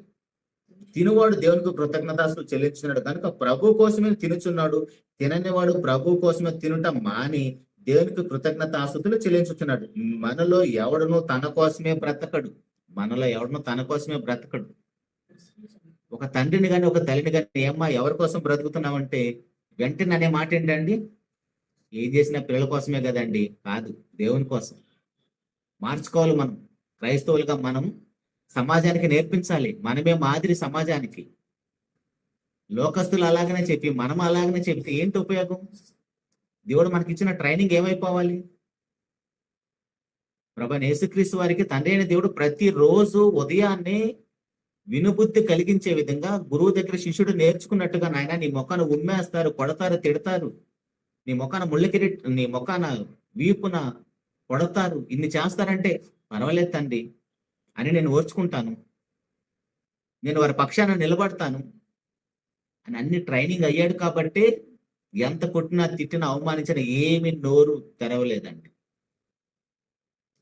తినువాడు దేవునికి కృతజ్ఞతాస్తుతులు చెల్లించున్నాడు కనుక ప్రభు కోసమే తినుచున్నాడు. తిననివాడు ప్రభు కోసమే తినుట మాని దేవునికి కృతజ్ఞతాస్తుతులు చెల్లించుచున్నాడు. మనలో ఎవడను తన కోసమే బ్రతకడు. మనలో ఎవడను తన కోసమే బ్రతకడు. ఒక తండ్రిని కానీ ఒక తల్లిని కానీ ఏమ్మా ఎవరి కోసం బ్రతుకుతున్నామంటే వెంటనే అనే మాట ఏంటండి? ఏం చేసినా పిల్లల కోసమే కదండి. కాదు, దేవుని కోసం. మార్చుకోవాలి. మనం క్రైస్తవులుగా మనం సమాజానికి నేర్పించాలి. మనమే మాదిరి సమాజానికి. లోకస్తులు అలాగనే చెప్పి మనం అలాగనే చెప్తే ఏంటి ఉపయోగం? దేవుడు మనకిచ్చిన ట్రైనింగ్ ఏమైపోవాలి? ప్రభువైన యేసుక్రీస్తు వారికి తండ్రి అయిన దేవుడు ప్రతిరోజు ఉదయాన్నే వినుబుద్ధి కలిగించే విధంగా గురువు దగ్గర శిష్యుడు నేర్చుకున్నట్టుగా, నాయన నీ మొక్కన ఉమ్మేస్తారు, కొడతారు, తిడతారు, నీ మొక్కన నీ మొక్కన వీపున కొడతారు, ఇన్ని చేస్తారంటే పర్వాలేదు తండ్రి అని నేను ఓర్చుకుంటాను, నేను వారి పక్షాన నిలబడతాను అని అన్ని ట్రైనింగ్ అయ్యాడు. కాబట్టి ఎంత కొట్టినా తిట్టినా అవమానించినా ఏమి నోరు తెరవలేదండి.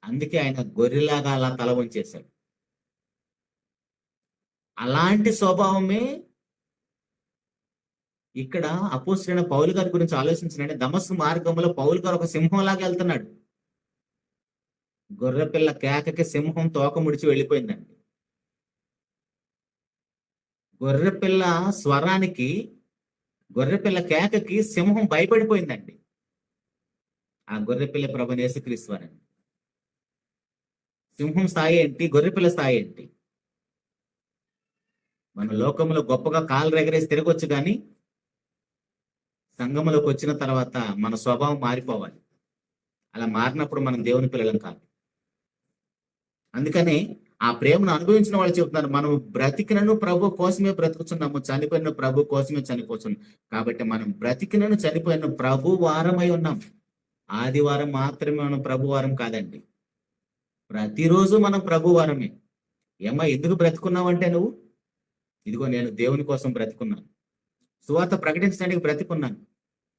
అందుకే ఆయన గొర్రెలాగా అలా తల వంచేశాడు. అలాంటి స్వభావమే ఇక్కడ అపోస్తలుడైన పౌలు గారి గురించి ఆలోచించినంటే, దమస్కు మార్గంలో పౌలు గారు ఒక సింహంలాగా వెళ్తున్నాడు. గొర్రెపిల్ల కేకకి సింహం తోక ముడిచి వెళ్ళిపోయిందండి. గొర్రెపిల్ల స్వరానికి, గొర్రెపిల్ల కేకకి సింహం భయపడిపోయిందండి. ఆ గొర్రెపిల్ల ప్రభువైన యేసుక్రీస్తు వారండి. సింహం స్థాయి ఏంటి? గొర్రెపిల్ల స్థాయి ఏంటి? మన లోకంలో గొప్పగా కాళ్ళు ఎగరేసి తిరగొచ్చు, కానీ సంఘంలోకి వచ్చిన తర్వాత మన స్వభావం మారిపోవాలి. అలా మారినప్పుడు మనం దేవుని పిల్లలం కాదు. అందుకని ఆ ప్రేమను అనుభవించిన వాళ్ళు చెబుతున్నారు, మనం బ్రతికినను ప్రభు కోసమే బ్రతుకుతున్నాము, చనిపోయిన ప్రభు కోసమే చనిపోతున్నాం. కాబట్టి మనం బ్రతికినను చనిపోయిన ప్రభు వారమై ఉన్నాం. ఆదివారం మాత్రమే మనం ప్రభు వారం కాదండి. ప్రతిరోజు మనం ప్రభు వారమే. ఏమ్మా ఎందుకు బ్రతుకున్నావంటే, నువ్వు ఇదిగో నేను దేవుని కోసం బ్రతుకున్నాను, సువార్త ప్రకటించడానికి బ్రతుకున్నాను,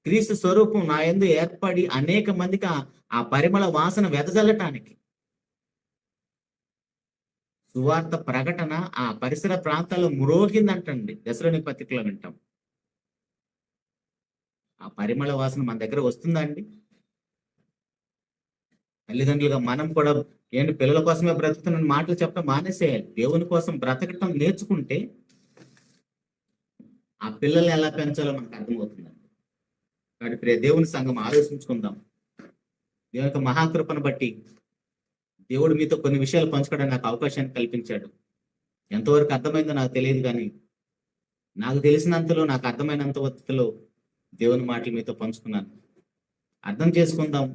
క్రీస్తు స్వరూపం నా యందు ఏర్పడి అనేక మందికి ఆ పరిమళ వాసన వెదజల్లటానికి. సువార్త ప్రకటన ఆ పరిసర ప్రాంతాల్లో మ్రోగిందంటండి. దశలోనిక పత్రికలో వింటాం. ఆ పరిమళ వాసన మన దగ్గర వస్తుందా అండి? తల్లిదండ్రులుగా మనం కూడా ఏంటి పిల్లల కోసమే బ్రతుకుతున్న మాటలు చెప్పడం మానేసేయాలి. దేవుని కోసం బ్రతకటం నేర్చుకుంటే ఆ పిల్లల్ని ఎలా పెంచాలో మనకు అర్థమవుతుందండి. కాబట్టి ప్రియ దేవుని సంఘం ఆలోచించుకుందాం. దేవుని యొక్క మహాకృపను బట్టి దేవుడు మీతో కొన్ని విషయాలు పంచుకోవడానికి నాకు అవకాశాన్ని కల్పించాడు. ఎంతవరకు అర్థమైందో నాకు తెలియదు, కానీ నాకు తెలిసినంతలో, నాకు అర్థమైనంత వత్తులో దేవుని మాటలు మీతో పంచుకున్నాను. అర్థం చేసుకుందాం.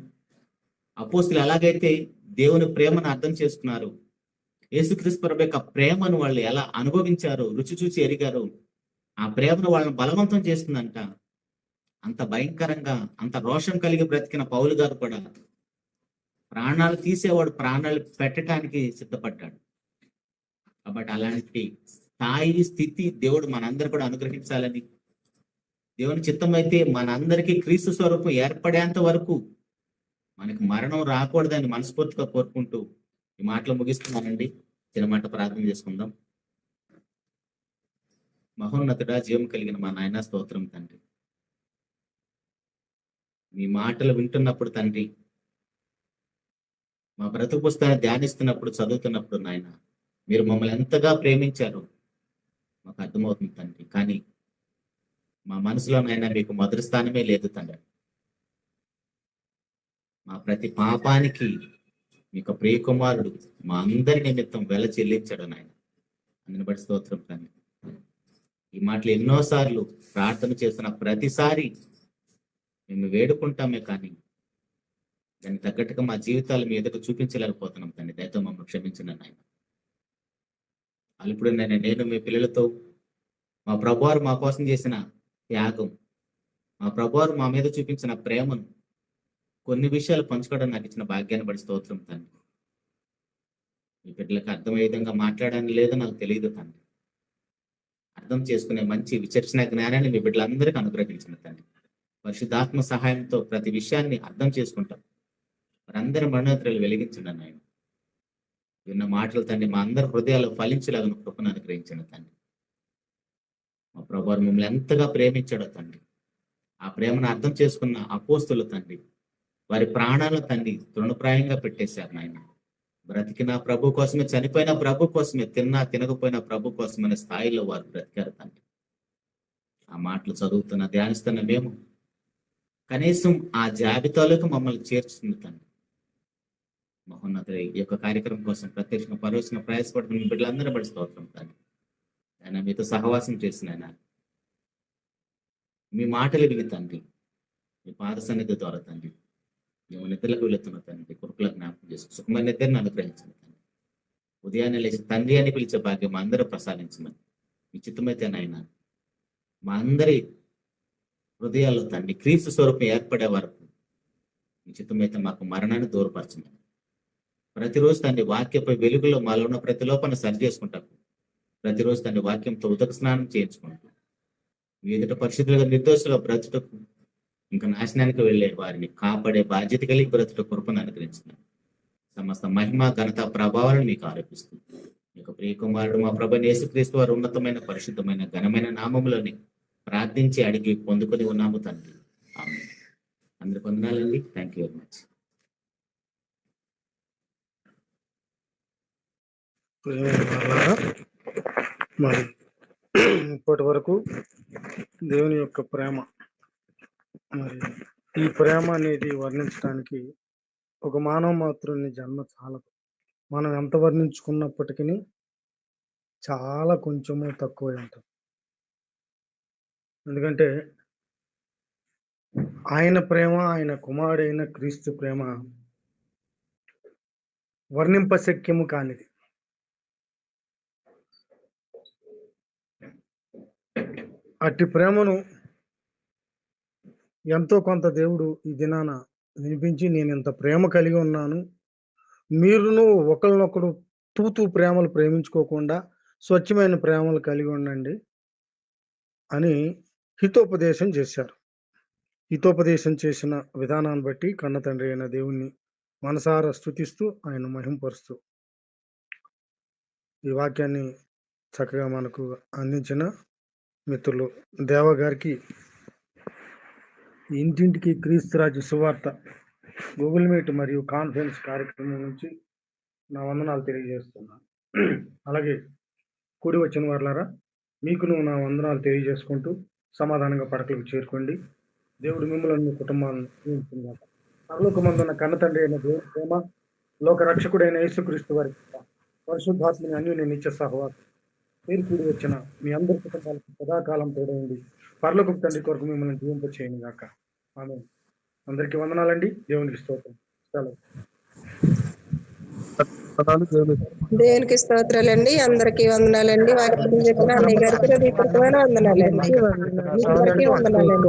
అపోస్తులు ఎలాగైతే దేవుని ప్రేమను అర్థం చేసుకున్నారు, యేసుక్రీస్తు ప్రభు యొక్క ప్రేమను వాళ్ళు ఎలా అనుభవించారో, రుచి చూసి ఎరిగారు, ఆ ప్రేమను వాళ్ళని బలవంతం చేస్తుందంట. అంత భయంకరంగా, అంత రోషం కలిగి బ్రతికిన పౌలు గారు కూడా ప్రాణాలు తీసేవాడు ప్రాణాలు పెట్టడానికి సిద్ధపడ్డాడు. కాబట్టి అలాంటి స్థాయి, స్థితి దేవుడు మనందరూ కూడా అనుగ్రహించాలని, దేవుని చిత్తం అయితే మనందరికీ క్రీస్తు స్వరూపం ఏర్పడేంత వరకు మనకి మరణం రాకూడదని మనస్ఫూర్తిగా కోరుకుంటూ ఈ మాటలు ముగిస్తున్నానండి. చిన్న మాట ప్రార్థన చేసుకుందాం. మహోన్నతుడా, జీవం కలిగిన మా నాయన, స్తోత్రం తండ్రి. మీ మాటలు వింటున్నప్పుడు తండ్రి, మా బ్రతుకు పుస్తకాన్ని ధ్యానిస్తున్నప్పుడు, చదువుతున్నప్పుడు నాయన, మీరు మమ్మల్ని ఎంతగా ప్రేమించారో మాకు అర్థమవుతుంది తండ్రి. కానీ మా మనసులో నాయన మీకు మొదటి స్థానమే లేదు తండ్రి. మా ప్రతి పాపానికి మీకు ప్రియ కుమారుడు మా అందరి నిమిత్తం వెల చెల్లించాడు నాయన. అందుని బట్టి స్తోత్రం తండ్రి. ఈ మాటలు ఎన్నోసార్లు ప్రార్థన చేస్తున్న ప్రతిసారి మేము వేడుకుంటామే, కానీ దానికి తగ్గట్టుగా మా జీవితాలు మీ ఎదుట చూపించలేకపోతున్నాం తండ్రి. దయతో మమ్మల్ని క్షమించిన నాయన. ఇప్పుడు నేను మీ పిల్లలతో మా ప్రభువారు మా కోసం చేసిన త్యాగం, మా ప్రభువారు మా మీద చూపించిన ప్రేమను కొన్ని విషయాలు పంచుకోవడం నాకు ఇచ్చిన భాగ్యాన్ని బట్టి స్తోత్రం తండ్రి. మీ బిడ్డలకు అర్థమయ్యే విధంగా మాట్లాడడానికి లేదో నాకు తెలియదు తండ్రి. అర్థం చేసుకునే మంచి విచక్షణ జ్ఞానాన్ని మీ బిడ్డలందరికీ అనుగ్రహించిన తండ్రి. పరిశుద్ధాత్మ సహాయంతో ప్రతి విషయాన్ని అర్థం చేసుకుంటాం. మనందరి మనోత్రలు వెలిగించండి ఆయన. విన్న మాటలు తండ్రి మా అందరి హృదయాలు ఫలించలాగిన కృపను అనుగ్రహించిన తండ్రి. మా ప్రభువారు మిమ్మల్ని ఎంతగా ప్రేమించాడో తండ్రి, ఆ ప్రేమను అర్థం చేసుకున్న అపోస్తులు తండ్రి వారి ప్రాణాలను తండ్రి తృణప్రాయంగా పెట్టేశారు నాయన. బ్రతికిన ప్రభు కోసమే, చనిపోయిన ప్రభు కోసమే, తిన్నా తినకపోయినా ప్రభు కోసమనే స్థాయిలో వారు బ్రతికారు తండ్రి. ఆ మాటలు చదువుతున్న ధ్యానిస్తున్న మేము కనీసం ఆ జాబితాలోకి మమ్మల్ని చేర్చుతుంది తండ్రి. మహోన్నత ఈ యొక్క కార్యక్రమం కోసం ప్రత్యక్షంగా పరోక్షంగా ప్రయాసపడుతున్న బిడ్డలందరూ బడి స్తోత్రం తండ్రి. ఆయన మీతో సహవాసం చేసిన ఆయన మీ మాటలు విని తండ్రి, మీ పాద సన్నిధి ద్వారా తండ్రి మేము నిద్రలకు వెళుతున్న తండ్రి కొడుకులకు జ్ఞాపకం చేసుకుని సుఖమైన నిద్రను అనుగ్రహించిన తండ్రి. ఉదయాన్నే లేచి తండ్రి అని పిలిచే భాగ్యం మా అందరూ ప్రసాదించమని మీ చిత్తమైతే నాయన మా అందరి హృదయాల్లో తండ్రి క్రీస్తు స్వరూపం ఏర్పడే వరకు మీ చిత్తమైతే మాకు మరణాన్ని దూరపరచమని ప్రతిరోజు తండ్రి వాక్యపై వెలుగులో మాలో ఉన్న ప్రతి లోపాన్ని సరి చేసుకుంటాం. ప్రతిరోజు తండ్రి వాక్యంతో ఉదక స్నానం చేయించుకుంటాం. మీ ఎదుట పరిశుద్ధులుగా నిర్దోషులుగా బ్రతుటకు ఇంకా నాశనానికి వెళ్ళే వారిని కాపాడే బాధ్యత కలిగి బ్రతుట కృపను అనుగ్రహించిన సమస్త మహిమ ఘనత ప్రభావాలను మీకు ఆరోపిస్తుంది. మీకు ప్రియ కుమారుడు మా ప్రభువైన యేసుక్రీస్తు వారు ఉన్నతమైన పరిశుద్ధమైన ఘనమైన నామములోని ప్రార్థించి అడిగి పొందుకొని ఉన్నాము తండ్రి. ఆమేన్. అందరికి వందనాలండి. Thank you very much. మరి ఇప్పటి వరకు దేవుని యొక్క ప్రేమ, మరి ఈ ప్రేమ అనేది వర్ణించడానికి ఒక మానవ మాతృని జన్మ చాలదు. మనం ఎంత వర్ణించుకున్నప్పటికీ చాలా కొంచెము తక్కువ ఉంటుంది. ఎందుకంటే ఆయన ప్రేమ, ఆయన కుమారుడైన క్రీస్తు ప్రేమ వర్ణింపశక్యము కానిది. అట్టి ప్రేమను ఎంతో కొంత దేవుడు ఈ దినాన వినిపించి, నేను ఇంత ప్రేమ కలిగి ఉన్నాను, మీరును ఒకరినొకడు తూతూ ప్రేమలు ప్రేమించుకోకుండా స్వచ్ఛమైన ప్రేమలు కలిగి ఉండండి అని హితోపదేశం చేశారు. హితోపదేశం చేసిన విధానాన్ని బట్టి కన్న తండ్రి అయిన దేవుణ్ణి మనసారా స్తుతిస్తూ ఆయన మహింపరుస్తూ ఈ వాక్యాన్ని చక్కగా మనకు అందించిన మిత్రులు దేవ గారికి, ఇంటింటికి క్రీస్తు రాజ్య సువార్త గూగుల్ మీట్ మరియు కాన్ఫరెన్స్ కార్యక్రమం నుంచి నా వందనాలు తెలియజేస్తున్నాను. అలాగే కూడి వచ్చిన వారులారా, మీకును నా వందనాలు తెలియజేసుకుంటూ సమాధానంగా పడకలకు చేరుకోండి. దేవుడు మిమ్మల్ని మీ కుటుంబాలను పరలోకమందున్న కన్న తండ్రి అయిన దేవుడి ప్రేమ, లోక రక్షకుడైన యేసుక్రీస్తు వారి పరిశుద్ధాత్మని అన్యోన్య నిత్య సహవాసం పేరు కూడి వచ్చిన మీ అందరి కుటుంబాలకు సదాకాలం తోడండి. పరలోకపు తండ్రి కొరకు మిమ్మల్ని జీవింప చేయను గాక. ఆమేన్. అందరికీ వందనాలండి. దేవునికి స్తోత్రం. దేవునికి స్తోత్రాలండి. అందరికీ వందనాలండి. వాక్యం చెప్పిన అన్నయ్య గారికి హృదయపూర్వకమైన వందనాలండి. అందరికీ వందనాలండి.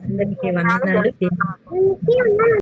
అందరికీ వందనాలు.